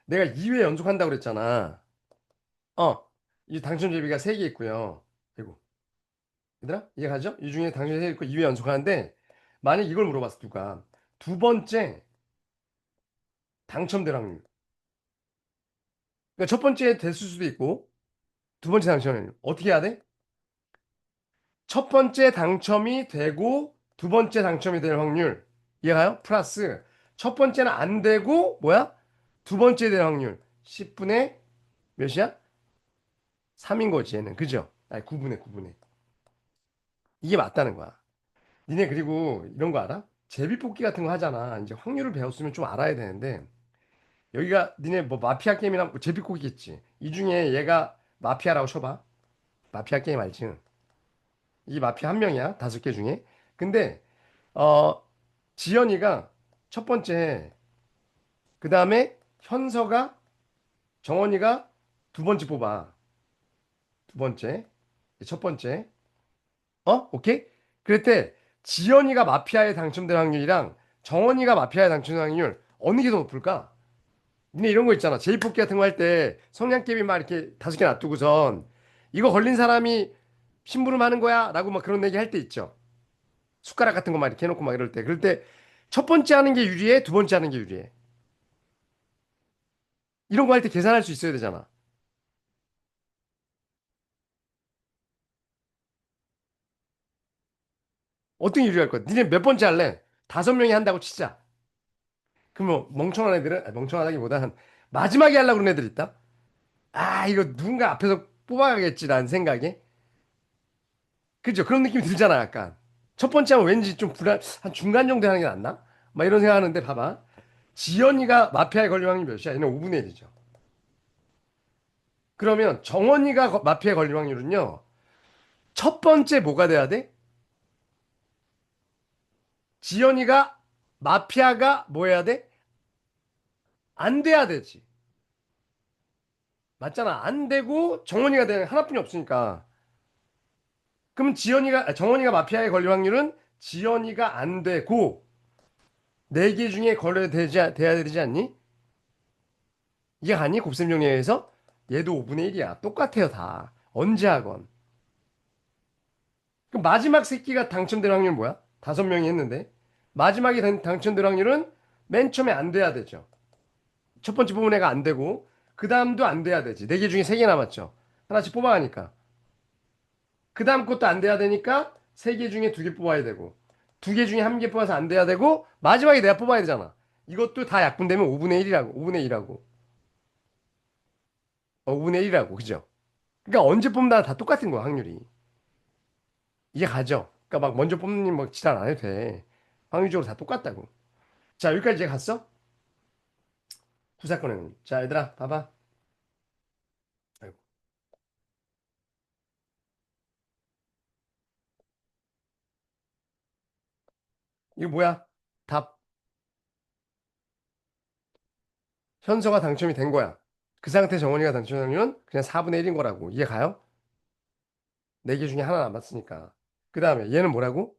내가 2회 연속한다고 그랬잖아. 어, 이 당첨 제비가 3개 있고요. 그리고 얘들아, 이해 가죠? 이 중에 당첨 3개 있고 2회 연속하는데 만약 이걸 물어봤어, 누가. 두 번째 당첨될 확률. 그러니까 첫 번째 됐을 수도 있고, 두 번째 당첨. 어떻게 해야 돼? 첫 번째 당첨이 되고 두 번째 당첨이 될 확률 이해가요? 플러스 첫 번째는 안 되고 뭐야? 두 번째 될 확률 10분의 몇이야? 3인 거지 얘는 그죠? 아니 9분의 이게 맞다는 거야. 니네 그리고 이런 거 알아? 제비뽑기 같은 거 하잖아. 이제 확률을 배웠으면 좀 알아야 되는데 여기가 니네 뭐 마피아 게임이나 뭐 제비뽑기겠지. 이 중에 얘가 마피아라고 쳐봐. 마피아 게임 알지? 이 마피아 한 명이야. 5개 중에. 근데 어 지연이가 첫 번째, 그 다음에 현서가, 정원이가 두 번째 뽑아. 두 번째, 첫 번째. 오케이? 그랬대. 지연이가 마피아에 당첨될 확률이랑 정원이가 마피아에 당첨될 확률 어느 게 더 높을까? 니네 이런 거 있잖아. 제이뽑기 같은 거 할 때 성냥개비 막 이렇게 5개 놔두고선 이거 걸린 사람이 심부름 하는 거야? 라고 막 그런 얘기 할 때 있죠. 숟가락 같은 거 막 이렇게 해놓고 막 이럴 때. 그럴 때 첫 번째 하는 게 유리해? 두 번째 하는 게 유리해? 이런 거 할 때 계산할 수 있어야 되잖아. 어떤 유리할 거야? 니네 몇 번째 할래? 5명이 한다고 치자. 그럼 뭐 멍청한 애들은 멍청하다기보다는 마지막에 하려고 그러는 애들 있다. 아 이거 누군가 앞에서 뽑아가겠지라는 생각에 그죠? 그런 느낌이 들잖아 약간. 첫 번째 하면 왠지 좀 불안 한 중간 정도 하는 게 낫나? 막 이런 생각하는데 봐봐. 지연이가 마피아에 걸릴 확률이 몇이야? 얘는 5분의 1이죠. 그러면 정원이가 마피아에 걸릴 확률은요. 첫 번째 뭐가 돼야 돼? 지연이가 마피아가 뭐 해야 돼? 안 돼야 되지. 맞잖아. 안 되고 정원이가 되는 하나뿐이 없으니까. 그럼 정원이가 마피아에 걸릴 확률은 지연이가 안 되고 네 개 중에 돼야 되지 않니? 이게 아니? 곱셈 정리에서 얘도 5분의 1이야. 똑같아요, 다. 언제 하건. 그럼 마지막 새끼가 당첨될 확률은 뭐야? 5명이 했는데. 마지막에 당첨될 확률은 맨 처음에 안 돼야 되죠. 첫 번째 뽑은 애가 안 되고, 그 다음도 안 돼야 되지. 네 개 중에 3개 남았죠. 하나씩 뽑아가니까. 그 다음 것도 안 돼야 되니까 3개 중에 2개 뽑아야 되고, 2개 중에 1개 뽑아서 안 돼야 되고, 마지막에 내가 뽑아야 되잖아. 이것도 다 약분되면 5분의 1이라고, 5분의 1이라고. 5분의 1이라고, 그죠? 그러니까 언제 뽑나 다 똑같은 거야, 확률이. 이게 가죠? 그러니까 막 먼저 뽑는 뭐 지랄 안 해도 돼. 확률적으로 다 똑같다고. 자, 여기까지 이제 갔어? 구사건은. 자, 얘들아, 봐봐. 아이고. 이거 뭐야? 답. 현서가 당첨이 된 거야. 그 상태 정원이가 당첨되면 그냥 4분의 1인 거라고. 이해 가요? 4개 중에 하나 남았으니까. 그 다음에 얘는 뭐라고?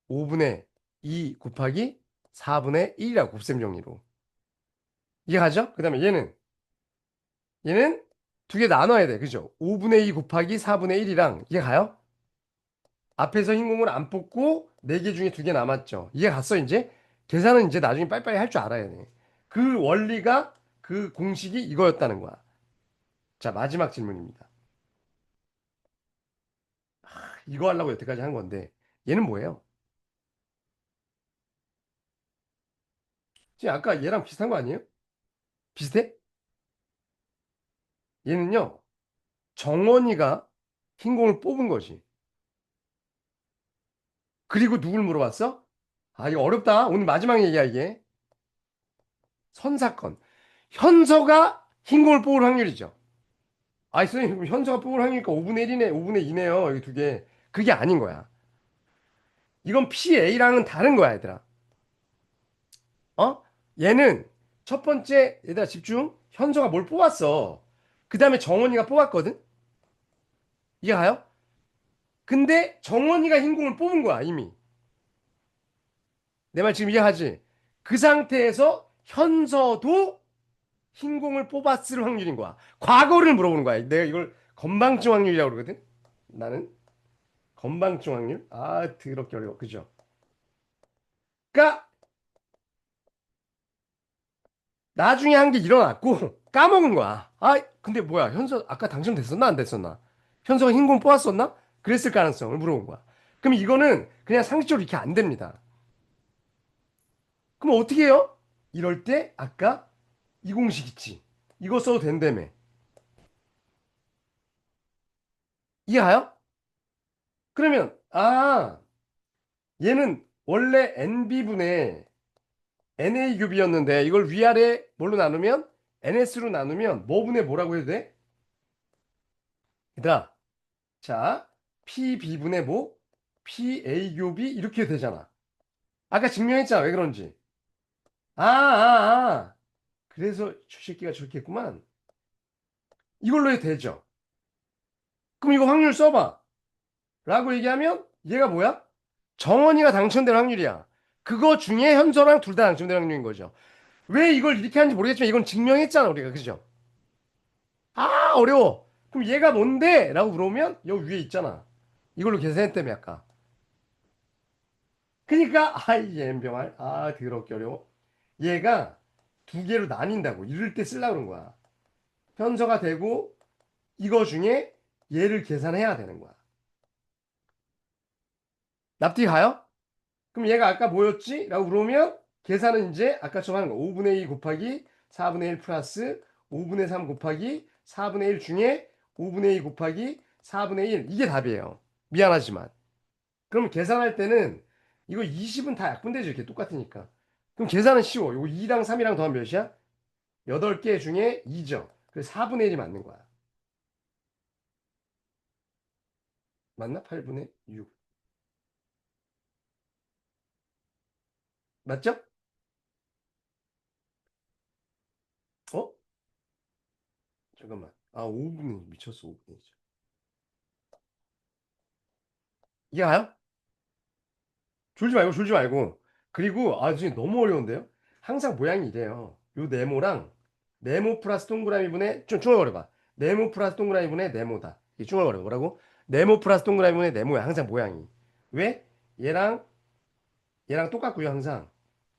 5분의 2 곱하기 4분의 1이라고 곱셈 정리로. 이해 가죠? 그 다음에 얘는 두 개 나눠야 돼. 그죠? 5분의 2 곱하기 4분의 1이랑 이해 가요? 앞에서 흰 공을 안 뽑고 4개 중에 2개 남았죠. 이해 갔어, 이제? 계산은 이제 나중에 빨리빨리 할 줄 알아야 돼. 그 원리가 그 공식이 이거였다는 거야. 자, 마지막 질문입니다. 이거 하려고 여태까지 한 건데 얘는 뭐예요? 지금 아까 얘랑 비슷한 거 아니에요? 비슷해? 얘는요. 정원이가 흰 공을 뽑은 거지. 그리고 누굴 물어봤어? 아, 이거 어렵다. 오늘 마지막 얘기야, 이게. 선사건. 현서가 흰 공을 뽑을 확률이죠. 아이, 선생님, 현서가 뽑을 확률이니까 5분의 1이네, 5분의 2네요. 여기 두 개. 그게 아닌 거야. 이건 PA랑은 다른 거야, 얘들아. 어? 얘는 첫 번째, 얘들아, 집중. 현서가 뭘 뽑았어. 그 다음에 정원이가 뽑았거든? 이해 가요? 근데 정원이가 흰 공을 뽑은 거야, 이미. 내 말 지금 이해하지? 그 상태에서 현서도 흰 공을 뽑았을 확률인 거야. 과거를 물어보는 거야. 내가 이걸 건방증 확률이라고 그러거든? 나는 건방증 확률? 아, 더럽게 어려워. 그죠? 그러니까 나중에 한 게 일어났고 까먹은 거야. 아, 근데 뭐야? 현서 아까 당첨됐었나 안 됐었나? 현서가 흰공 뽑았었나? 그랬을 가능성을 물어본 거야. 그럼 이거는 그냥 상식적으로 이렇게 안 됩니다. 그럼 어떻게 해요? 이럴 때 아까 이 공식 있지. 이거 써도 된다며. 이해가요? 그러면 얘는 원래 NB분의 NA 큐비였는데 이걸 위아래 뭘로 나누면 NS로 나누면 뭐분의 뭐라고 해도 돼? 얘들아, 자, PB분의 뭐? PA 큐비 이렇게 되잖아. 아까 증명했잖아. 왜 그런지. 아. 그래서 저 새끼가 저렇게 했구만. 이걸로 해도 되죠. 그럼 이거 확률 써봐. 라고 얘기하면 얘가 뭐야? 정원이가 당첨될 확률이야. 그거 중에 현서랑 둘 다 당첨될 확률인 거죠. 왜 이걸 이렇게 하는지 모르겠지만 이건 증명했잖아, 우리가. 그죠? 아, 어려워. 그럼 얘가 뭔데? 라고 물어보면 여기 위에 있잖아. 이걸로 계산했다며, 아까. 그니까, 이 엠병알. 더럽게 어려워. 얘가 두 개로 나뉜다고. 이럴 때 쓰려고 그런 거야. 현서가 되고, 이거 중에 얘를 계산해야 되는 거야. 납득이 가요? 그럼 얘가 아까 뭐였지? 라고 물어보면 계산은 이제 아까처럼 하는 거. 5분의 2 곱하기 4분의 1 플러스 5분의 3 곱하기 4분의 1 중에 5분의 2 곱하기 4분의 1. 이게 답이에요. 미안하지만. 그럼 계산할 때는 이거 20은 다 약분되죠. 이렇게 똑같으니까. 그럼 계산은 쉬워. 이거 2랑 3이랑 더하면 몇이야? 8개 중에 2죠. 그래서 4분의 1이 맞는 거야. 맞나? 8분의 6. 맞죠? 어? 잠깐만. 5분의 미쳤어. 5분의 1. 이게 가요? 졸지 말고. 그리고, 진짜 너무 어려운데요? 항상 모양이 이래요. 요 네모랑, 네모 플러스 동그라미 분의, 좀 중얼거려봐. 네모 플러스 동그라미 분의 네모다. 이 중얼거려. 뭐라고? 네모 플러스 동그라미 분의 네모야. 항상 모양이. 왜? 얘랑, 얘랑 똑같고요. 항상.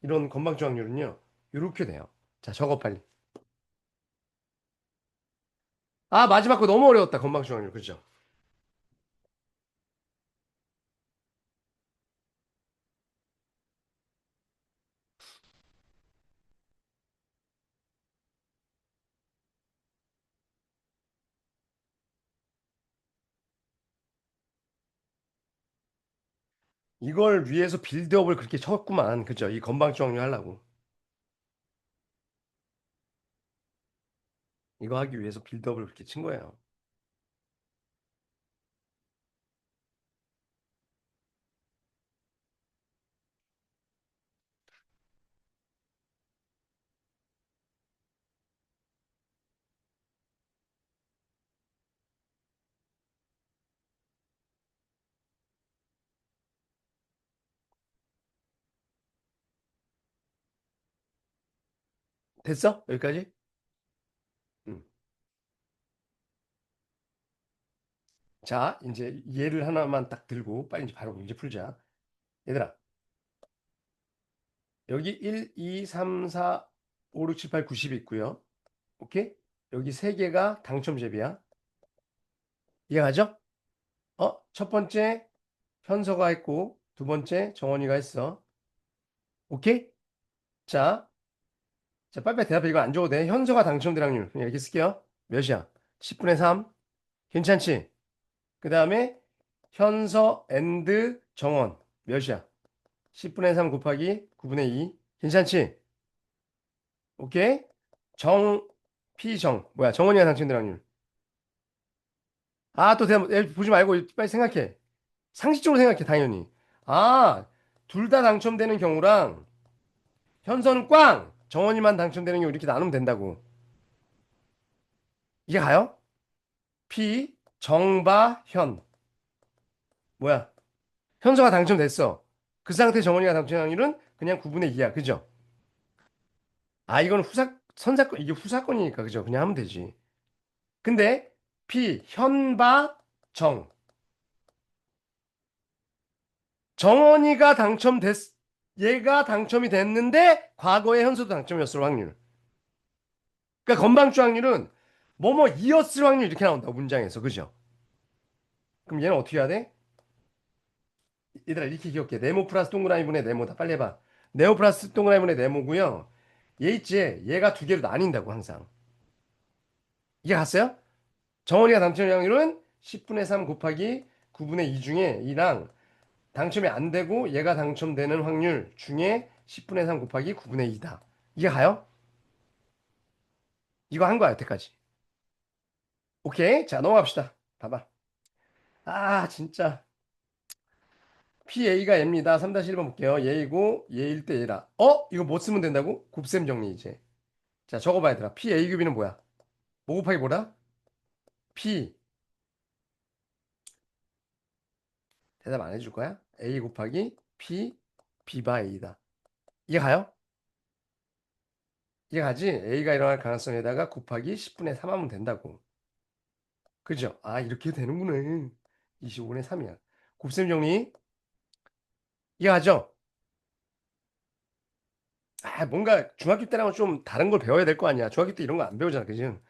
이런 건방지 확률은요. 이렇게 돼요. 자, 적어 빨리. 마지막 거 너무 어려웠다. 건방지 확률. 그죠? 이걸 위해서 빌드업을 그렇게 쳤구만. 그죠? 이 건방지 확률 하려고. 이거 하기 위해서 빌드업을 그렇게 친 거예요. 됐어? 여기까지? 음. 자, 이제 얘를 하나만 딱 들고 빨리 이제 바로 이제 풀자. 얘들아, 여기 1, 2, 3, 4, 5, 6, 7, 8, 90이 있고요. 오케이? 여기 세 개가 당첨제비야. 이해가죠? 첫 번째 현서가 했고 두 번째 정원이가 했어. 오케이? 자, 자 빨리빨리 대답해. 이거 안 줘도 돼. 현서가 당첨될 확률 그냥 이렇게 쓸게요. 몇이야? 10분의 3. 괜찮지? 그 다음에 현서 앤드 정원 몇이야? 10분의 3 곱하기 9분의 2. 괜찮지? 오케이? 정, 피정. 뭐야? 정원이가 당첨될 확률. 또 보지 말고 빨리 생각해. 상식적으로 생각해, 당연히. 둘 다 당첨되는 경우랑 현서는 꽝! 정원이만 당첨되는 경우 이렇게 나누면 된다고. 이게 가요? 피, 정바, 현. 뭐야? 현서가 당첨됐어. 그 상태 정원이가 당첨 확률은 그냥 9분의 2야. 그죠? 이건 선사건, 이게 후사건이니까. 그죠? 그냥 하면 되지. 근데 피, 현바, 정. 정원이가 당첨됐, 얘가 당첨이 됐는데 과거의 현수도 당첨이었을 확률. 그러니까 건방주 확률은 뭐뭐 이었을 확률 이렇게 나온다 문장에서 그죠? 그럼 얘는 어떻게 해야 돼? 얘들아 이렇게 기억해. 네모 플러스 동그라미 분의 네모다. 빨리 해봐. 네모 플러스 동그라미 분의 네모고요. 얘 있지? 얘가 두 개로 나뉜다고 항상. 이게 갔어요? 정원이가 당첨 확률은 10분의 3 곱하기 9분의 2 중에 이랑 당첨이 안 되고 얘가 당첨되는 확률 중에 10분의 3 곱하기 9분의 2다. 이게 가요? 이거 한 거야, 여태까지. 오케이. 자, 넘어갑시다. 봐봐. 아, 진짜. PA가 얘입니다. 3-1번 볼게요. 얘이고, 얘일 때 얘라. 이거 뭐 쓰면 된다고? 곱셈 정리 이제. 자, 적어봐, 얘들아. PA 규비는 뭐야? 뭐 곱하기 뭐다? P. 대답 안 해줄 거야? A 곱하기 P, B바 A다. 이게 가요? 이게 가지? A가 일어날 가능성에다가 곱하기 10분의 3 하면 된다고. 그죠? 아, 이렇게 되는구나. 25분의 3이야. 곱셈 정리. 이게 가죠? 아, 뭔가 중학교 때랑은 좀 다른 걸 배워야 될 거 아니야. 중학교 때 이런 거 안 배우잖아. 그죠?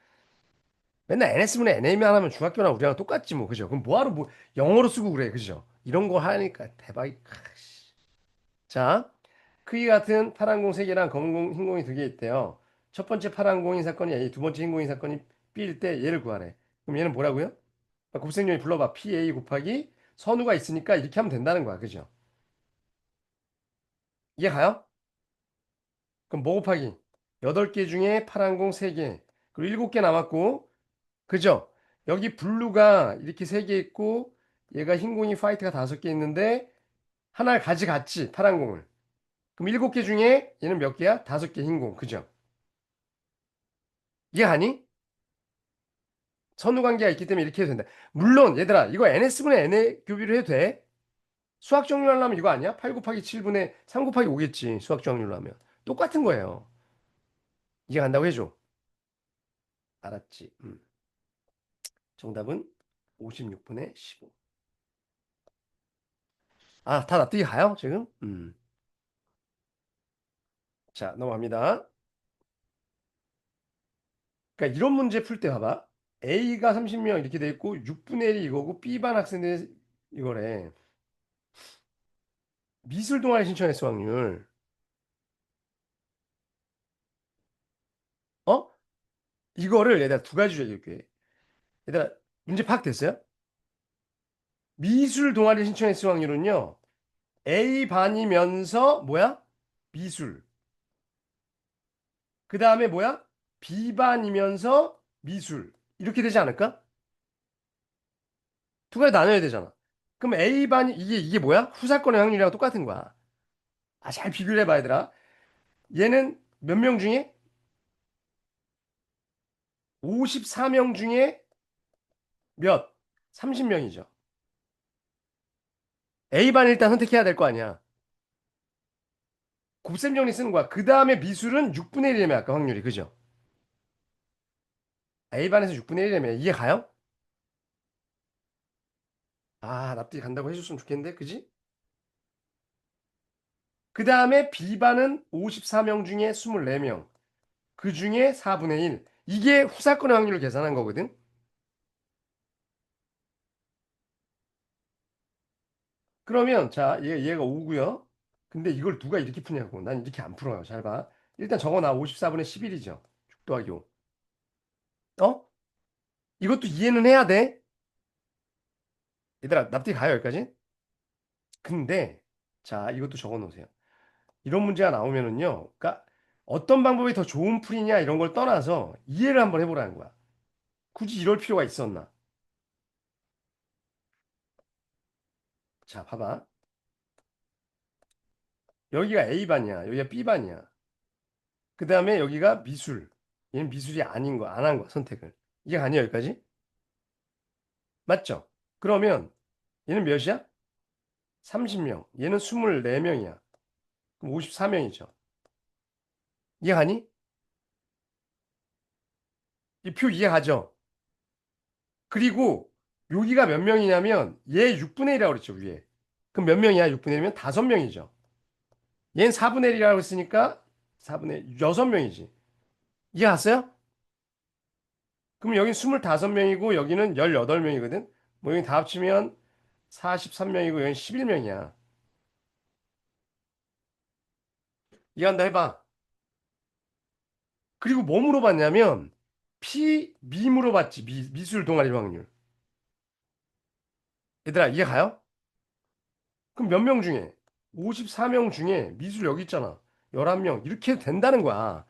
맨날 NS분의 NA만 하면 중학교랑 우리랑 똑같지 뭐. 그죠? 그럼 뭐하러 뭐 영어로 쓰고 그래. 그죠? 이런 거 하니까 대박이. 자, 크기 같은 파란 공 3개랑 검은 공, 흰 공이 2개 있대요. 첫 번째 파란 공인 사건이 A, 두 번째 흰 공인 사건이 B일 때 얘를 구하래. 그럼 얘는 뭐라고요? 곱셈용이 불러봐. PA 곱하기 선우가 있으니까 이렇게 하면 된다는 거야. 그죠? 이해 가요? 그럼 뭐 곱하기? 8개 중에 파란 공 3개. 그리고 7개 남았고. 그죠? 여기 블루가 이렇게 3개 있고 얘가 흰 공이 화이트가 5개 있는데 하나를 가져갔지. 파란 공을. 그럼 7개 중에 얘는 몇 개야? 5개 흰 공. 그죠? 이해 가니? 선후 관계가 있기 때문에 이렇게 해도 된다. 물론 얘들아 이거 NS분의 N의 교비를 해도 돼. 수학 정률 하려면 이거 아니야? 8 곱하기 7분의 3 곱하기 5겠지. 수학 정률로 하면. 똑같은 거예요. 이해 간다고 해줘. 알았지. 정답은 56분의 15. 아, 다 납득이 가요, 지금? 자, 넘어갑니다. 그러니까 이런 문제 풀 때 봐봐. A가 30명 이렇게 돼 있고 6분의 1이 이거고 B반 학생들 이거래. 미술 동아리 신청했어, 확률. 어? 이거를 얘들아 두 가지로 얘기할게. 얘들아 문제 파악됐어요? 미술 동아리 신청했을 확률은요. A 반이면서 뭐야? 미술. 그 다음에 뭐야? B 반이면서 미술. 이렇게 되지 않을까? 두 가지 나눠야 되잖아. 그럼 A 반이 이게 뭐야? 후사건의 확률이랑 똑같은 거야. 아, 잘 비교를 해봐 얘들아. 얘는 몇 명 중에 54명 중에 몇? 30명이죠. A 반 일단 선택해야 될 거 아니야. 곱셈 정리 쓰는 거야. 그 다음에 미술은 6분의 1이라며 아까 확률이 그죠? A 반에서 6분의 1이라며 이해 가요? 아, 납득이 간다고 해줬으면 좋겠는데, 그지? 그 다음에 B반은 54명 중에 24명. 그 중에 4분의 1. 이게 후사건의 확률을 계산한 거거든? 그러면, 자, 얘가 5고요. 근데 이걸 누가 이렇게 푸냐고. 난 이렇게 안 풀어요. 잘 봐. 일단 적어놔. 54분의 11이죠. 6 더하기 5. 어? 이것도 이해는 해야 돼. 얘들아, 납득이 가요, 여기까지? 근데, 자, 이것도 적어 놓으세요. 이런 문제가 나오면은요. 그러니까 어떤 방법이 더 좋은 풀이냐 이런 걸 떠나서 이해를 한번 해보라는 거야. 굳이 이럴 필요가 있었나? 자, 봐봐. 여기가 A반이야. 여기가 B반이야. 그 다음에 여기가 미술. 얘는 미술이 아닌 거, 안 한 거야, 선택을. 이게 아니야, 여기까지? 맞죠? 그러면 얘는 몇이야? 30명. 얘는 24명이야. 그럼 54명이죠. 이해 가니? 이 표 이해가죠? 그리고 여기가 몇 명이냐면 얘 6분의 1이라고 그랬죠, 위에. 그럼 몇 명이야? 6분의 1이면 5명이죠. 얘는 4분의 1이라고 했으니까 4분의 6명이지. 이해 갔어요? 그럼 여기 25명이고 여기는 18명이거든? 뭐 여기 다 합치면 43명이고 여기 11명이야. 이해한다 해봐. 그리고 뭐 물어봤냐면 미 물어봤지. 미술 동아리 확률. 얘들아 이해 가요? 그럼 몇 명 중에 54명 중에 미술 여기 있잖아. 11명 이렇게 해도 된다는 거야.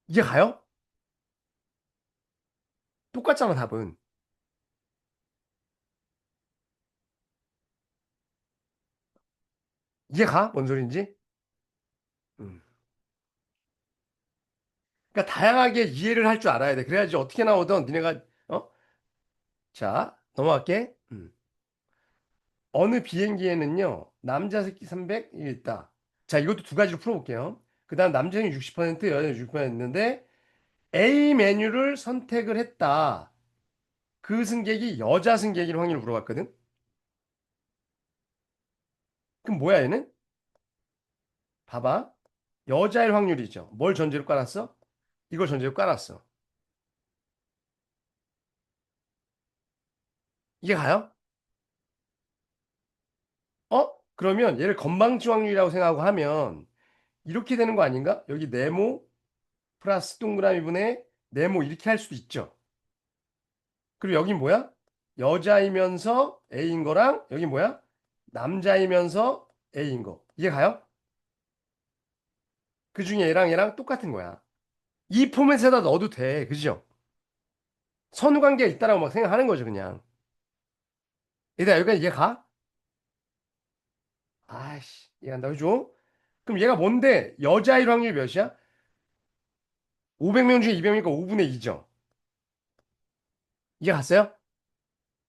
이해 가요? 똑같잖아 답은. 이해 가? 뭔 소린지? 음. 그러니까 다양하게 이해를 할 줄 알아야 돼. 그래야지 어떻게 나오든 니네가 어? 자, 넘어갈게. 어느 비행기에는요, 남자 새끼 300이 있다. 자, 이것도 두 가지로 풀어볼게요. 그 다음 남자는 60%, 여자는 60% 있는데, A 메뉴를 선택을 했다. 그 승객이 여자 승객일 확률을 물어봤거든? 그럼 뭐야, 얘는? 봐봐. 여자일 확률이죠. 뭘 전제로 깔았어? 이걸 전제로 깔았어. 이게 가요? 그러면 얘를 건방지 확률이라고 생각하고 하면, 이렇게 되는 거 아닌가? 여기 네모 플러스 동그라미 분의 네모 이렇게 할 수도 있죠. 그리고 여긴 뭐야? 여자이면서 A인 거랑 여기 뭐야? 남자이면서 A인 거. 이해 가요? 그 중에 얘랑 똑같은 거야. 이 포맷에다 넣어도 돼. 그죠? 선후 관계가 있다라고 막 생각하는 거죠, 그냥. 얘들아, 여기까지 이해 가? 아이씨, 이해한다, 그죠? 그럼 얘가 뭔데? 여자일 확률이 몇이야? 500명 중에 200명이니까 5분의 2죠. 이해 갔어요?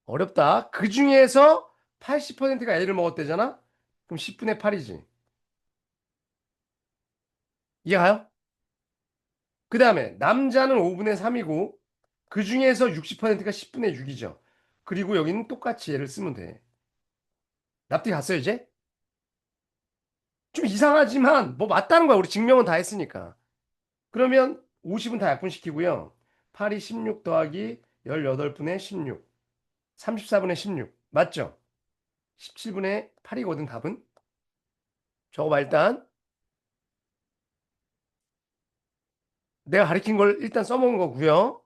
어렵다. 그 중에서 80%가 A를 먹었대잖아? 그럼 10분의 8이지. 이해 가요? 그 다음에 남자는 5분의 3이고 그 중에서 60%가 10분의 6이죠. 그리고 여기는 똑같이 얘를 쓰면 돼. 납득이 갔어요, 이제? 좀 이상하지만 뭐 맞다는 거야. 우리 증명은 다 했으니까. 그러면 50은 다 약분시키고요. 8이 16 더하기 18분의 16. 34분의 16. 맞죠? 17분의 8이거든, 답은. 저거 봐, 일단. 내가 가리킨 걸 일단 써먹은 거고요.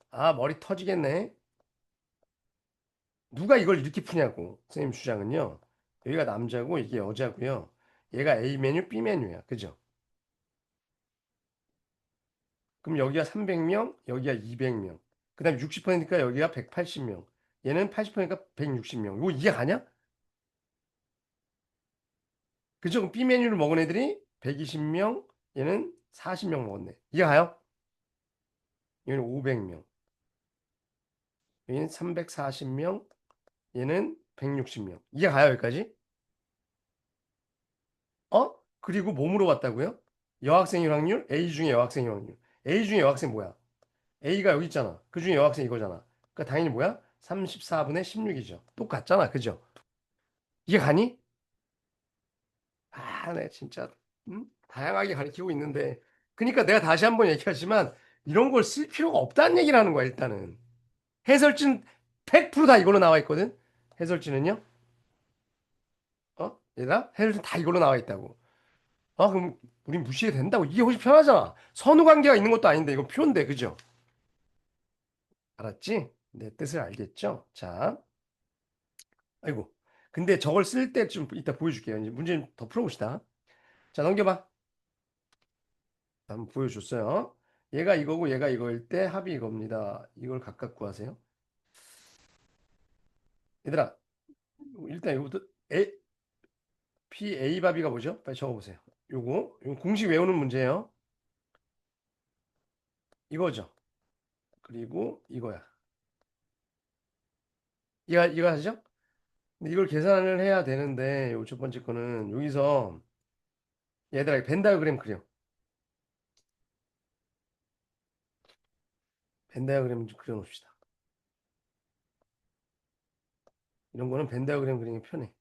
아, 머리 터지겠네. 누가 이걸 이렇게 푸냐고. 선생님 주장은요. 여기가 남자고 이게 여자고요. 얘가 A 메뉴, B 메뉴야. 그죠? 그럼 여기가 300명, 여기가 200명. 그 다음에 60%니까 여기가 180명. 얘는 80%니까 160명. 이거 이해 가냐? 그죠? 그럼 B 메뉴를 먹은 애들이 120명, 얘는 40명 먹었네. 이해 가요? 얘는 500명. 얘는 340명, 얘는 160명. 이해 가요, 여기까지? 그리고 뭐 물어봤다고요? 여학생일 확률? A 중에 여학생일 확률. A 중에 여학생 뭐야? A가 여기 있잖아. 그 중에 여학생 이거잖아. 그러니까 당연히 뭐야? 34분의 16이죠. 똑같잖아. 그죠? 이게 가니? 아, 네, 진짜 다양하게 가르치고 있는데. 그러니까 내가 다시 한번 얘기하지만 이런 걸 쓸 필요가 없다는 얘기를 하는 거야, 일단은. 해설진 100%다 이걸로 나와 있거든. 해설진은요? 얘들아? 해설진 다 이걸로 나와 있다고. 그럼 우린 무시해도 된다고. 이게 훨씬 편하잖아. 선후 관계가 있는 것도 아닌데 이건 표인데, 그죠? 알았지? 내 뜻을 알겠죠? 자, 아이고. 근데 저걸 쓸 때 좀 이따 보여줄게요. 이제 문제 좀 더 풀어봅시다. 자, 넘겨봐. 한번 보여줬어요. 얘가 이거고 얘가 이거일 때 합이 이겁니다. 이걸 각각 구하세요. 얘들아, 일단 이거부터 PA바비가 뭐죠? 빨리 적어보세요. 요거 공식 외우는 문제예요. 이거죠. 그리고 이거야. 이거 하시죠? 근데 이걸 계산을 해야 되는데 요 첫 번째 거는 여기서 얘들아 벤 다이어그램 그려. 벤 다이어그램 좀 그려놓읍시다. 이런 거는 벤 다이어그램 그리는 게 편해.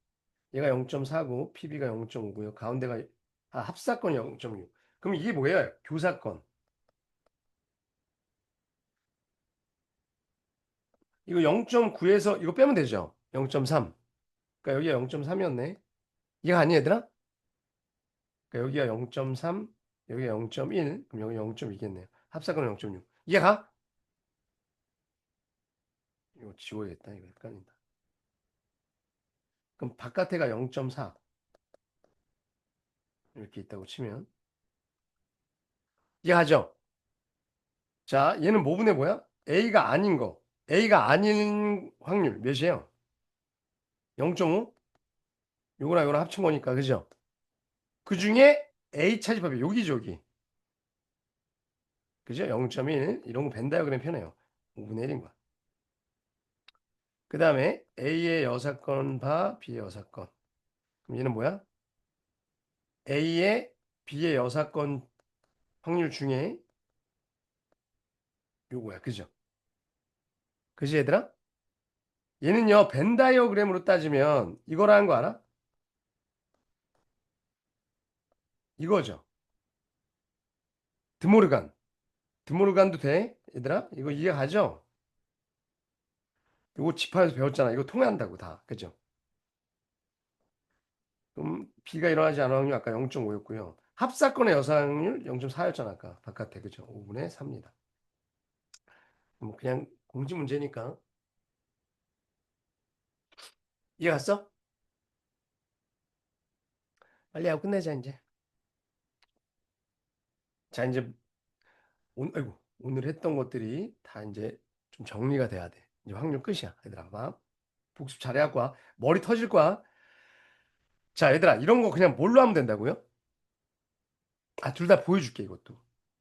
얘가 0.4고 PB가 0.5고요. 가운데가 합사건이 0.6. 그럼 이게 뭐예요? 교사건. 이거 0.9에서 이거 빼면 되죠? 0.3. 그러니까 여기가 0.3이었네. 이해가 아니 얘들아? 그러니까 여기가 0.3, 여기가 0.1, 그럼 여기 0.2겠네요. 합사건은 0.6. 이해가? 이거 지워야겠다. 이거 헷갈린다. 그럼 바깥에가 0.4 이렇게 있다고 치면 이해하죠? 자, 얘는 뭐분의 뭐야? A가 아닌 거. A가 아닌 확률 몇이에요? 0.5? 요거랑 요거랑 합친 거니까 그죠? 그 중에 A 차집합이 여기죠, 여기. 그죠? 0.1 이런 거 벤 다이어그램 편해요. 5분의 1인 거야. 그 다음에 A의 여사건 바 B의 여사건. 그럼 얘는 뭐야? A의 B의 여사건 확률 중에 요거야. 그죠? 그지 얘들아? 얘는요, 벤 다이어그램으로 따지면 이거라는 거 알아? 이거죠. 드모르간. 드모르간도 돼? 얘들아? 이거 이해가죠? 이거 집합에서 배웠잖아. 이거 통한다고 다. 그죠? 그럼 B가 일어나지 않은 확률 아까 0.5였고요. 합사건의 여사확률 0.4였잖아. 아까 바깥에. 그죠? 5분의 3입니다. 뭐 그냥 공지 문제니까. 이해 갔어? 빨리 하고 끝내자 이제. 자 이제 아이고, 오늘 했던 것들이 다 이제 좀 정리가 돼야 돼. 이제 확률 끝이야. 얘들아 봐. 복습 잘해갖고 와. 머리 터질 거야. 자 얘들아 이런 거 그냥 뭘로 하면 된다고요? 둘 다 보여줄게 이것도.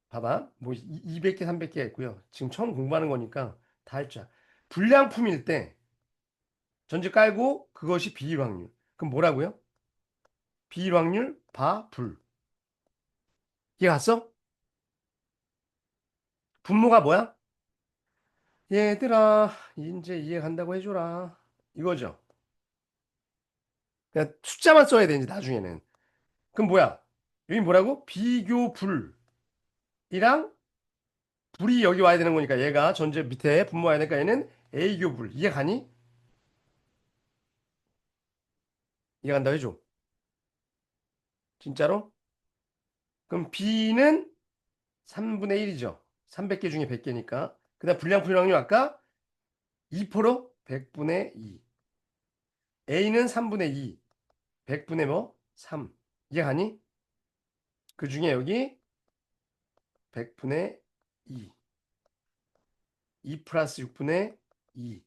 봐봐. 뭐 200개 300개가 있고요. 지금 처음 공부하는 거니까 다 할 줄. 불량품일 때 전체 깔고 그것이 비일 확률. 그럼 뭐라고요? 비일 확률 바 불. 이해 갔어? 분모가 뭐야? 얘들아 이제 이해 간다고 해줘라. 이거죠. 그냥 숫자만 써야 되는지 나중에는. 그럼 뭐야? 여기 뭐라고? 비교 불이랑 불이 여기 와야 되는 거니까 얘가 전체 밑에 분모 와야 되니까 얘는 A교 불. 이해 가니? 이해 간다 해줘. 진짜로? 그럼 B는 3분의 1이죠. 300개 중에 100개니까. 그 다음 불량품 확률 아까 2%? 100분의 2. A는 3분의 2. 100분의 뭐? 3. 이해 가니? 그 중에 여기 100분의 2. 2 플러스 6분의 2.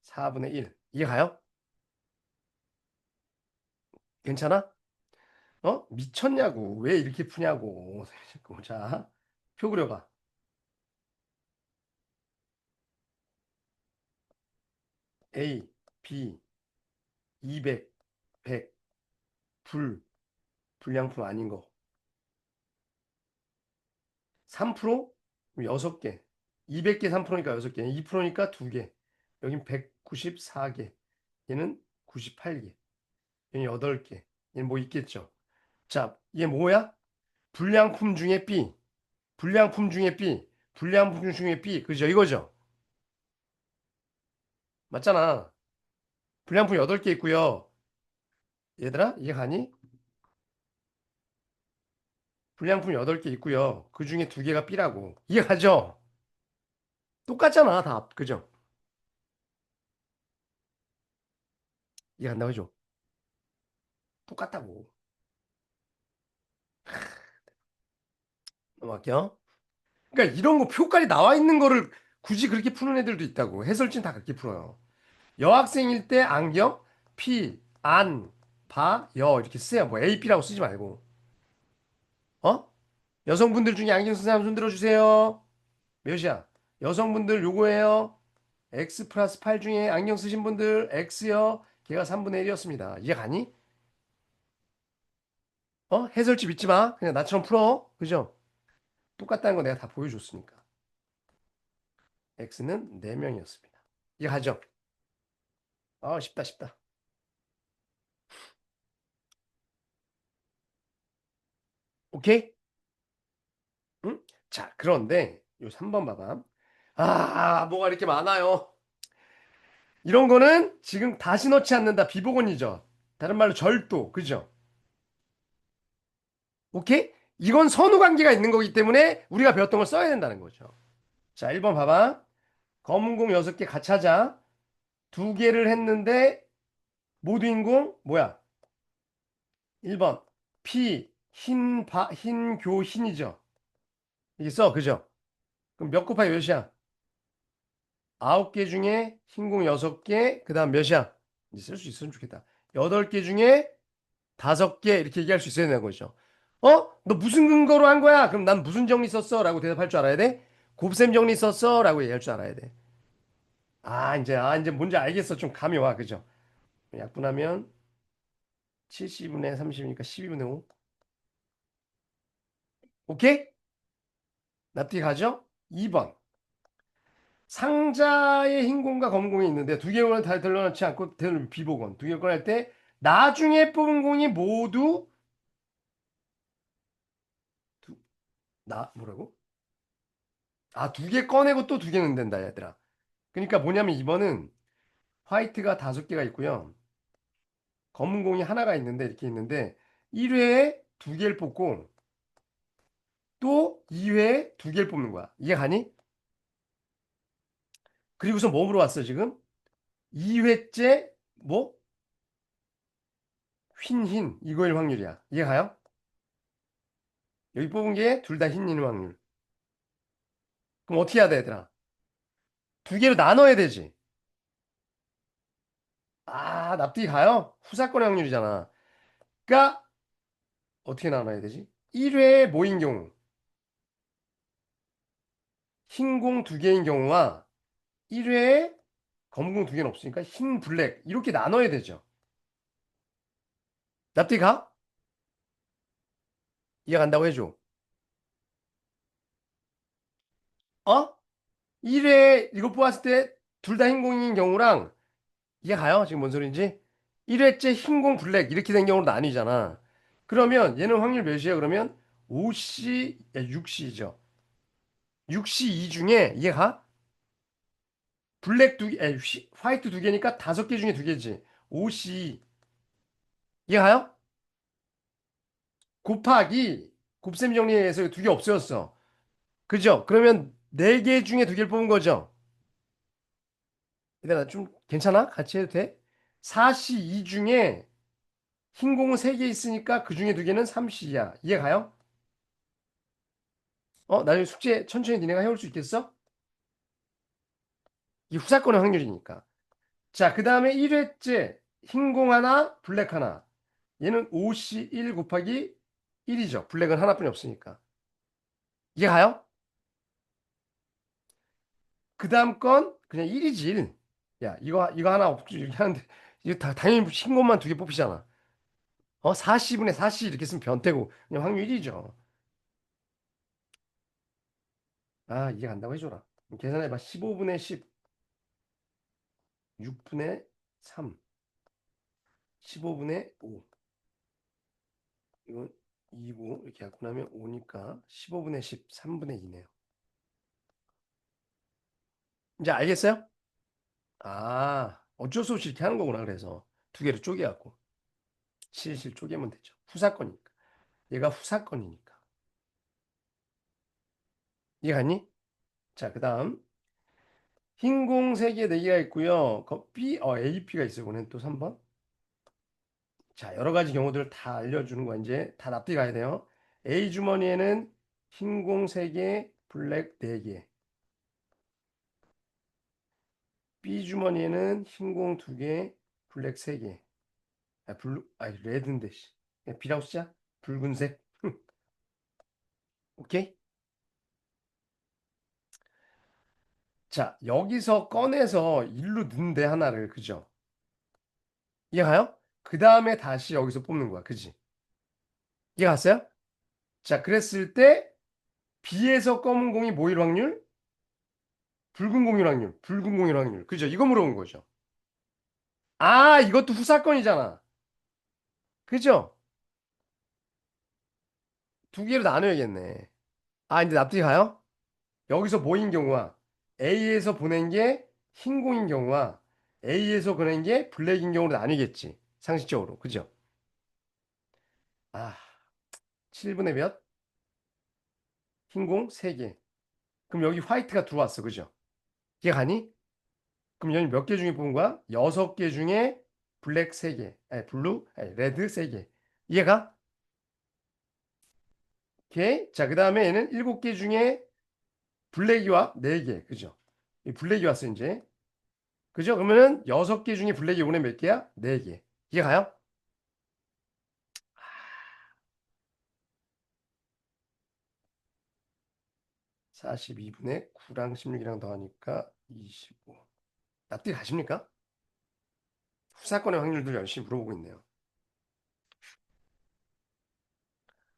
4분의 1. 이해 가요? 괜찮아? 미쳤냐고. 왜 이렇게 푸냐고. 자, 표 그려봐. A, B, 200, 100, 불량품 아닌 거. 3%? 6개. 200개 3%니까 6개. 2%니까 2개. 여긴 194개. 얘는 98개. 얘는 8개. 얘는 뭐 있겠죠. 자, 얘 뭐야? 불량품 중에 B. 불량품 중에 B. 불량품 중에 B. 그죠? 이거죠? 맞잖아. 불량품 8개 있고요. 얘들아, 이해 가니? 불량품 8개 있고요. 그 중에 2개가 B라고. 이해가죠? 똑같잖아, 다. 그죠? 이해간다고 해줘. 똑같다고. 넘어갈게요. 그러니까 이런 거 표까지 나와 있는 거를 굳이 그렇게 푸는 애들도 있다고. 해설진 다 그렇게 풀어요. 여학생일 때 안경, 피, 안, 바, 여 이렇게 쓰세요. 뭐 AP라고 쓰지 말고. 어? 여성분들 중에 안경 쓴 사람 손 들어주세요. 몇이야? 여성분들 요거예요. X 플러스 8 중에 안경 쓰신 분들 X요. 걔가 3분의 1이었습니다. 이해 가니? 해설지 믿지 마. 그냥 나처럼 풀어. 그죠? 똑같다는 거 내가 다 보여줬으니까. X는 4명이었습니다. 이해 가죠? 쉽다, 쉽다. 오케이? 응? 자, 그런데 요 3번 봐봐. 아, 뭐가 이렇게 많아요. 이런 거는 지금 다시 넣지 않는다. 비복원이죠. 다른 말로 절도. 그죠? 오케이? 이건 선후 관계가 있는 거기 때문에 우리가 배웠던 걸 써야 된다는 거죠. 자, 1번 봐봐. 검은 공 6개 같이 하자. 두 개를 했는데 모두 인공 뭐야? 1번 피 흰교 흰이죠. 이게 써. 그죠? 그럼 몇 곱하기 몇이야? 9개 중에 흰공 6개, 그 다음 몇이야? 이제 쓸 수 있으면 좋겠다. 8개 중에 5개 이렇게 얘기할 수 있어야 되는 거죠. 어? 너 무슨 근거로 한 거야? 그럼 난 무슨 정리 썼어? 라고 대답할 줄 알아야 돼? 곱셈 정리 썼어? 라고 얘기할 줄 알아야 돼. 이제 뭔지 알겠어. 좀 감이 와. 그죠? 약분하면 70분의 30이니까 12분의 5. 오케이? 납득이 가죠? 2번. 상자에 흰 공과 검은 공이 있는데 두 개를 다 들러놓지 않고 비복원 두 개를 꺼낼 때 나중에 뽑은 공이 모두 두, 뭐라고? 두 개 꺼내고 또 두 개 넣는다 얘들아. 그러니까 뭐냐면 2번은 화이트가 5개가 있고요. 검은 공이 하나가 있는데 이렇게 있는데 1회에 두 개를 뽑고 또 2회에 두 개를 뽑는 거야. 이해 가니? 그리고서 뭐 물어봤어 지금? 2회째 뭐? 흰 이거일 확률이야. 이해 가요? 여기 뽑은 게 둘 다 흰인 확률. 그럼 어떻게 해야 돼, 얘들아? 두 개로 나눠야 되지. 납득이 가요? 후사건의 확률이잖아. 그러니까 어떻게 나눠야 되지? 1회에 모인 경우, 흰 공 두 개인 경우와 1회에 검은 공 두 개는 없으니까 흰, 블랙 이렇게 나눠야 되죠. 납득이 가? 이해 간다고 해줘. 어? 1회에 이거 뽑았을 때 둘 다 흰 공인 경우랑 이해 가요? 지금 뭔 소린지? 1회째 흰 공, 블랙 이렇게 된 경우로 나뉘잖아. 그러면 얘는 확률 몇이야? 그러면 5C, 6C죠. 6C 2 중에 이해가? 블랙 두 개, 화이트 두 개니까 5개 중에 두 개지. 5C 이해가요? 곱하기 곱셈 정리해서 두 개 없어졌어. 그죠? 그러면 4개 중에 두 개를 뽑은 거죠. 얘들아 좀 괜찮아? 같이 해도 돼? 4C 2 중에 흰 공은 3개 있으니까 그 중에 두 개는 3C야. 이해가요? 나중에 숙제 천천히 니네가 해올 수 있겠어? 이 후사건의 확률이니까. 자, 그 다음에 1회째 흰공 하나, 블랙 하나. 얘는 5C1 곱하기 1이죠. 블랙은 하나뿐이 없으니까. 이게 가요? 그 다음 건 그냥 1이지 1. 야, 이거 하나 없지. 이렇게 하는데 이거 당연히 흰공만 두 개 뽑히잖아. 40분의 4C 이렇게 쓰면 변태고 그냥 확률 1이죠. 이해 간다고 해줘라. 계산해봐. 15분의 10, 6분의 3, 15분의 5. 이건 2고 이렇게 약분하면 5니까 15분의 10, 3분의 2네요. 이제 알겠어요? 어쩔 수 없이 이렇게 하는 거구나. 그래서 두 개를 쪼개갖고 실실 쪼개면 되죠. 후사건이니까. 얘가 후사건이니까. 이해갔니? 자, 그 다음 흰공 3개, 4개가 있고요. AP가 있어요. 이번엔 또 3번. 자, 여러 가지 경우들을 다 알려주는 거 이제 다 납득이 가야 돼요. A 주머니에는 흰공 3개, 블랙 4개. B 주머니에는 흰공 2개, 블랙 3개. 레드인데, 씨. B라고 쓰자. 붉은색. 오케이? 자, 여기서 꺼내서 일로 넣는데 하나를. 그죠? 이해가요? 그 다음에 다시 여기서 뽑는 거야. 그지? 이해갔어요? 자, 그랬을 때 B에서 검은 공이 뭐일 확률? 붉은 공일 확률. 붉은 공일 확률. 그죠? 이거 물어본 거죠. 이것도 후사건이잖아. 그죠? 두 개로 나눠야겠네. 아, 이제 납득이 가요? 여기서 뭐인 경우와 A에서 보낸 게 흰 공인 경우와 A에서 보낸 게 블랙인 경우로 나뉘겠지. 상식적으로. 그죠? 아, 7분의 몇? 흰 공 3개. 그럼 여기 화이트가 들어왔어. 그죠? 이게 가니? 그럼 여기 몇 개 중에 뽑은 거야? 6개 중에 블랙 3개. 아니, 블루, 아니, 레드 3개. 이해가? 오케이. 자, 그 다음에 얘는 7개 중에 블랙이 와. 4개. 그죠? 이 블랙이 왔어, 이제. 그죠? 그러면은 6개 중에 블랙이 오네 몇 개야? 4개. 이해 가요? 42분의 9랑 16이랑 더하니까 25. 납득이 가십니까? 후사건의 확률도 열심히 물어보고 있네요.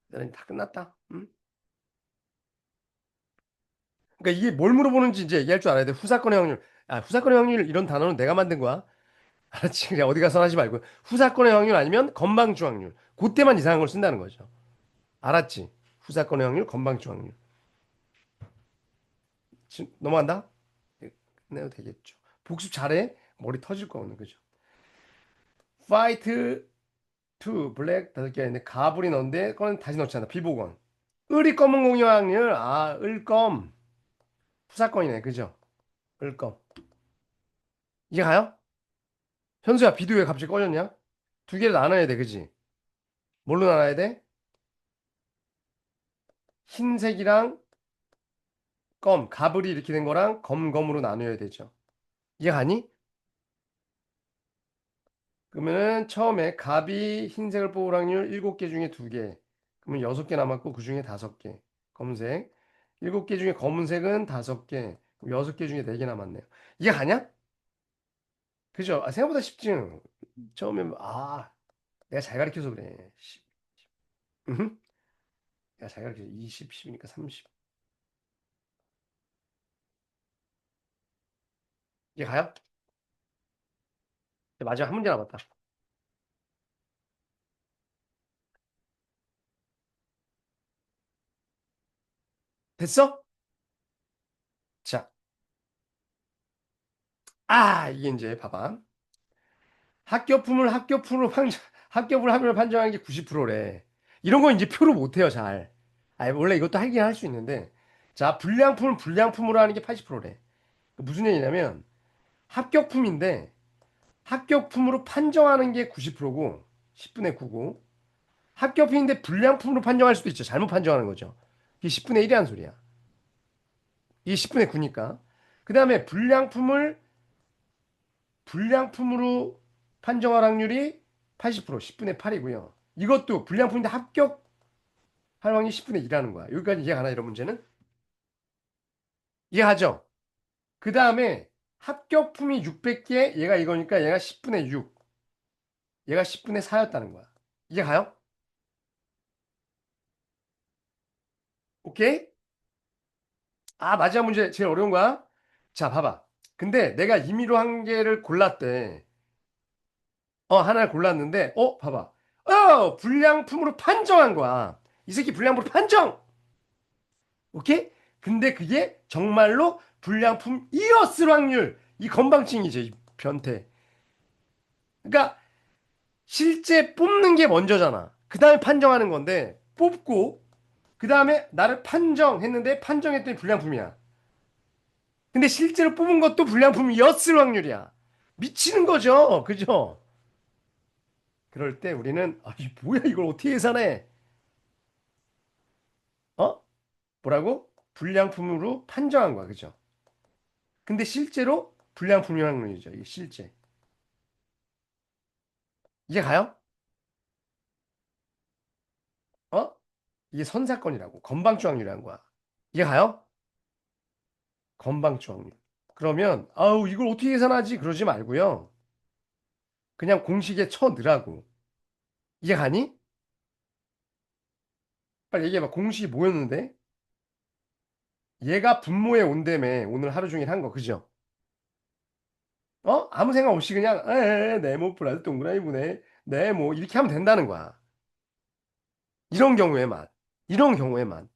나는 다 끝났다. 응? 그러니까 이게 뭘 물어보는지 이제 얘기할 줄 알아야 돼. 후사건의 확률. 아, 후사건의 확률 이런 단어는 내가 만든 거야. 알았지? 그냥 어디 가서 하지 말고. 후사건의 확률 아니면 건방주 확률. 그때만 이상한 걸 쓴다는 거죠. 알았지? 후사건의 확률, 건방주 확률. 지금 넘어간다? 끝내도 되겠죠. 복습 잘해. 머리 터질 거 오늘 그죠? fight to black 5개 있는데 가불이 넣는데 그건 다시 넣잖아. 비보건. 을이 검은 공유 확률. 아, 을검. 후사건이네. 그죠? 을검. 이게 가요? 현수야, 비도 왜 갑자기 꺼졌냐? 두 개를 나눠야 돼. 그지? 뭘로 나눠야 돼? 흰색이랑 검, 가불이 이렇게 된 거랑 검검으로 나눠야 되죠. 이해 가니? 그러면은 처음에 갑이 흰색을 뽑을 확률 7개 중에 2개. 그러면 6개 남았고 그 중에 5개. 검은색. 7개 중에 검은색은 5개. 그럼 6개 중에 4개 남았네요. 이해 가냐? 그죠? 아, 생각보다 쉽지. 처음에 내가 잘 가르쳐서 그래. 10. 음? 내가 잘 가르쳐. 20, 10이니까 30. 이해 가요? 마지막 한 문제 남았다. 됐어? 자, 이게 이제 봐봐. 학교품을 하면 판정하는 게 90%래. 이런 거 이제 표로 못 해요, 잘. 원래 이것도 하긴 할 수 있는데. 자, 불량품을 불량품으로 하는 게 80%래. 무슨 얘기냐면, 합격품인데, 합격품으로 판정하는 게 90%고, 10분의 9고, 합격품인데 불량품으로 판정할 수도 있죠. 잘못 판정하는 거죠. 이게 10분의 1이라는 소리야. 이게 10분의 9니까. 그 다음에 불량품으로 판정할 확률이 80%, 10분의 8이고요. 이것도 불량품인데 합격할 확률이 10분의 2라는 거야. 여기까지 이해가나, 이런 문제는? 이해하죠? 그 다음에 합격품이 600개, 얘가 이거니까 얘가 10분의 6, 얘가 10분의 4였다는 거야. 이해가요? 오케이? 마지막 문제 제일 어려운 거야. 자, 봐봐. 근데 내가 임의로 한 개를 골랐대. 하나를 골랐는데, 봐봐. 불량품으로 판정한 거야. 이 새끼 불량품으로 판정! 오케이? 근데 그게 정말로 불량품이었을 확률. 이 건방증이죠, 이 변태. 그러니까 실제 뽑는 게 먼저잖아. 그 다음에 판정하는 건데, 뽑고, 그 다음에 나를 판정했는데, 판정했더니 불량품이야. 근데 실제로 뽑은 것도 불량품이었을 확률이야. 미치는 거죠. 그죠? 그럴 때 우리는, 이 뭐야, 이걸 어떻게 계산해? 어? 뭐라고? 불량품으로 판정한 거야. 그죠? 근데 실제로 불량품이 확률이죠. 이게 실제. 이게 가요? 어? 이게 선사건이라고. 건방주 확률이라는 거야. 이게 가요? 건방주 확률. 그러면, 이걸 어떻게 계산하지? 그러지 말고요. 그냥 공식에 쳐 넣으라고. 이게 가니? 빨리 얘기해봐. 공식이 뭐였는데? 얘가 분모에 온다며. 오늘 하루 종일 한 거. 그죠? 아무 생각 없이 그냥, 네모 플러스 동그라미 분의 네모. 이렇게 하면 된다는 거야. 이런 경우에만. 이런 경우에만.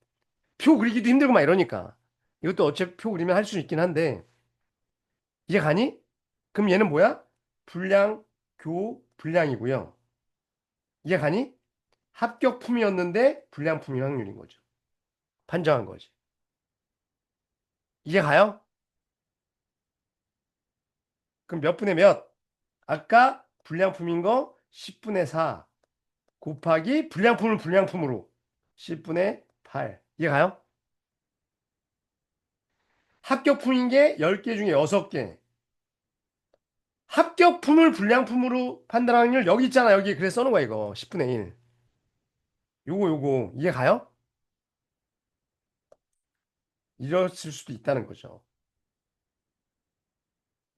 표 그리기도 힘들고 막 이러니까. 이것도 어차피 표 그리면 할 수 있긴 한데, 이해 가니? 그럼 얘는 뭐야? 불량, 불량이고요. 이해 가니? 합격품이었는데 불량품이 확률인 거죠. 판정한 거지. 이해 가요? 그럼 몇 분의 몇? 아까 불량품인 거 10분의 4 곱하기 불량품을 불량품으로 10분의 8. 이해 가요? 합격품인 게 10개 중에 6개. 합격품을 불량품으로 판단할 확률 여기 있잖아. 여기 그래서 써놓은 거야 이거. 10분의 1. 요거 이해 가요? 이랬을 수도 있다는 거죠.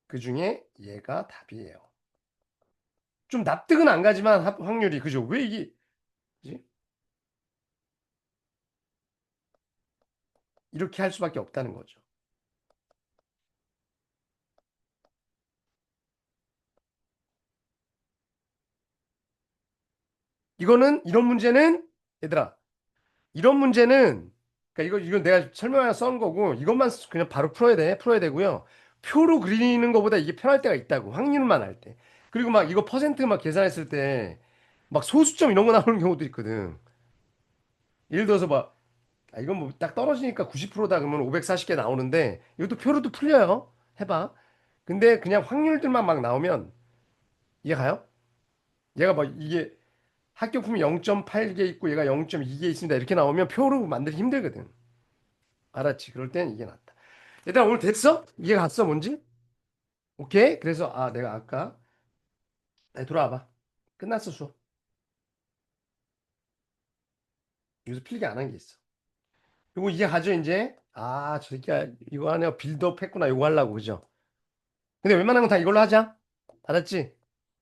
그 중에 얘가 답이에요. 좀 납득은 안 가지만 확률이 그죠? 왜 이게 그지? 이렇게 할 수밖에 없다는 거죠. 이런 문제는 얘들아 이런 문제는 그러니까 이건 내가 설명하여 써온 거고 이것만 그냥 바로 풀어야 되고요. 표로 그리는 것보다 이게 편할 때가 있다고 확률만 할 때. 그리고 막 이거 퍼센트 막 계산했을 때 막 소수점 이런 거 나오는 경우도 있거든. 예를 들어서 막 이건 뭐 딱 떨어지니까 90%다 그러면 540개 나오는데 이것도 표로도 풀려요. 해봐. 근데 그냥 확률들만 막 나오면 이해 가요? 얘가 막 이게 합격품이 0.8개 있고 얘가 0.2개 있습니다. 이렇게 나오면 표로 만들기 힘들거든. 알았지? 그럴 땐 이게 낫다. 얘들아 오늘 됐어? 이해 갔어 뭔지? 오케이? 그래서 내가 아까 돌아와봐. 끝났어 수업. 여기서 필기 안 한 게 있어. 요거 이해 가죠 이제? 저 새끼야 이거 하냐 빌드업 했구나 요거 하려고 그죠? 근데 웬만한 건 다 이걸로 하자. 알았지?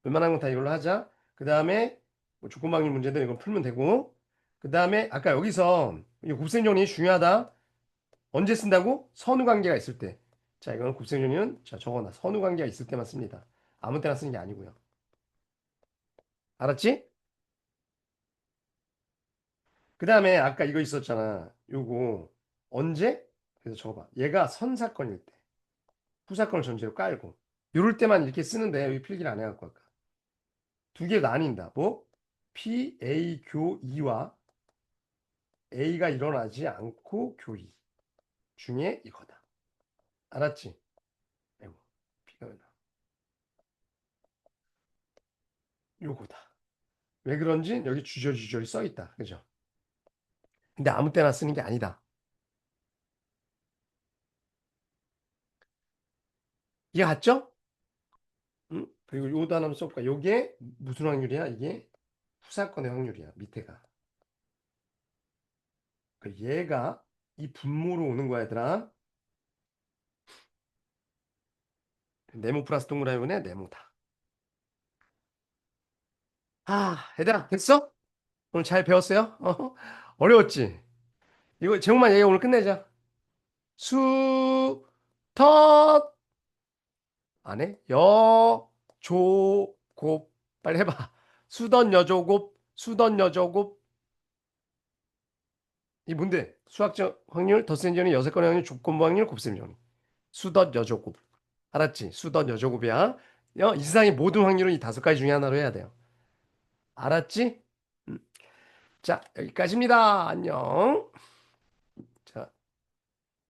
웬만한 건 다 이걸로 하자. 그 다음에 뭐 조건방진 문제들 이건 풀면 되고 그 다음에 아까 여기서 이 곱셈정리 중요하다. 언제 쓴다고? 선후 관계가 있을 때. 자, 이거는 곱셈정리는 자 적어놔. 선후 관계가 있을 때만 씁니다. 아무 때나 쓰는 게 아니고요. 알았지? 그 다음에 아까 이거 있었잖아. 요거 언제? 그래서 적어봐. 얘가 선사건일 때. 후사건을 전제로 깔고. 요럴 때만 이렇게 쓰는데 여기 필기를 안 해갖고 아까. 두 개 나뉜다. 뭐? P, A, 교 2와 A가 일어나지 않고 교이 중에 이거다. 알았지? 아이고, P가 왜 나와? 요거다. 왜 그런지 여기 주저주저리 써 있다. 그죠? 근데 아무 때나 쓰는 게 아니다. 이해 갔죠? 응? 그리고 요도 하나 써볼까? 요게 무슨 확률이야? 이게 후사건의 확률이야. 밑에가. 그 얘가 이 분모로 오는 거야, 얘들아. 네모 플러스 동그라미분의 네모다. 얘들아, 됐어? 오늘 잘 배웠어요? 어려웠지? 이거 제목만 얘기 오늘 끝내자. 수, 터, 안 해? 조, 곱. 빨리 해봐. 수던 여조곱, 수던 여조곱. 이 뭔데? 수학적 확률, 덧셈정리, 여섯 건의 확률, 조건부 확률, 곱셈정리. 수덧 여조곱. 알았지? 수덧 여조곱이야. 이 세상의 모든 확률은 이 5가지 중에 하나로 해야 돼요. 알았지? 자, 여기까지입니다. 안녕.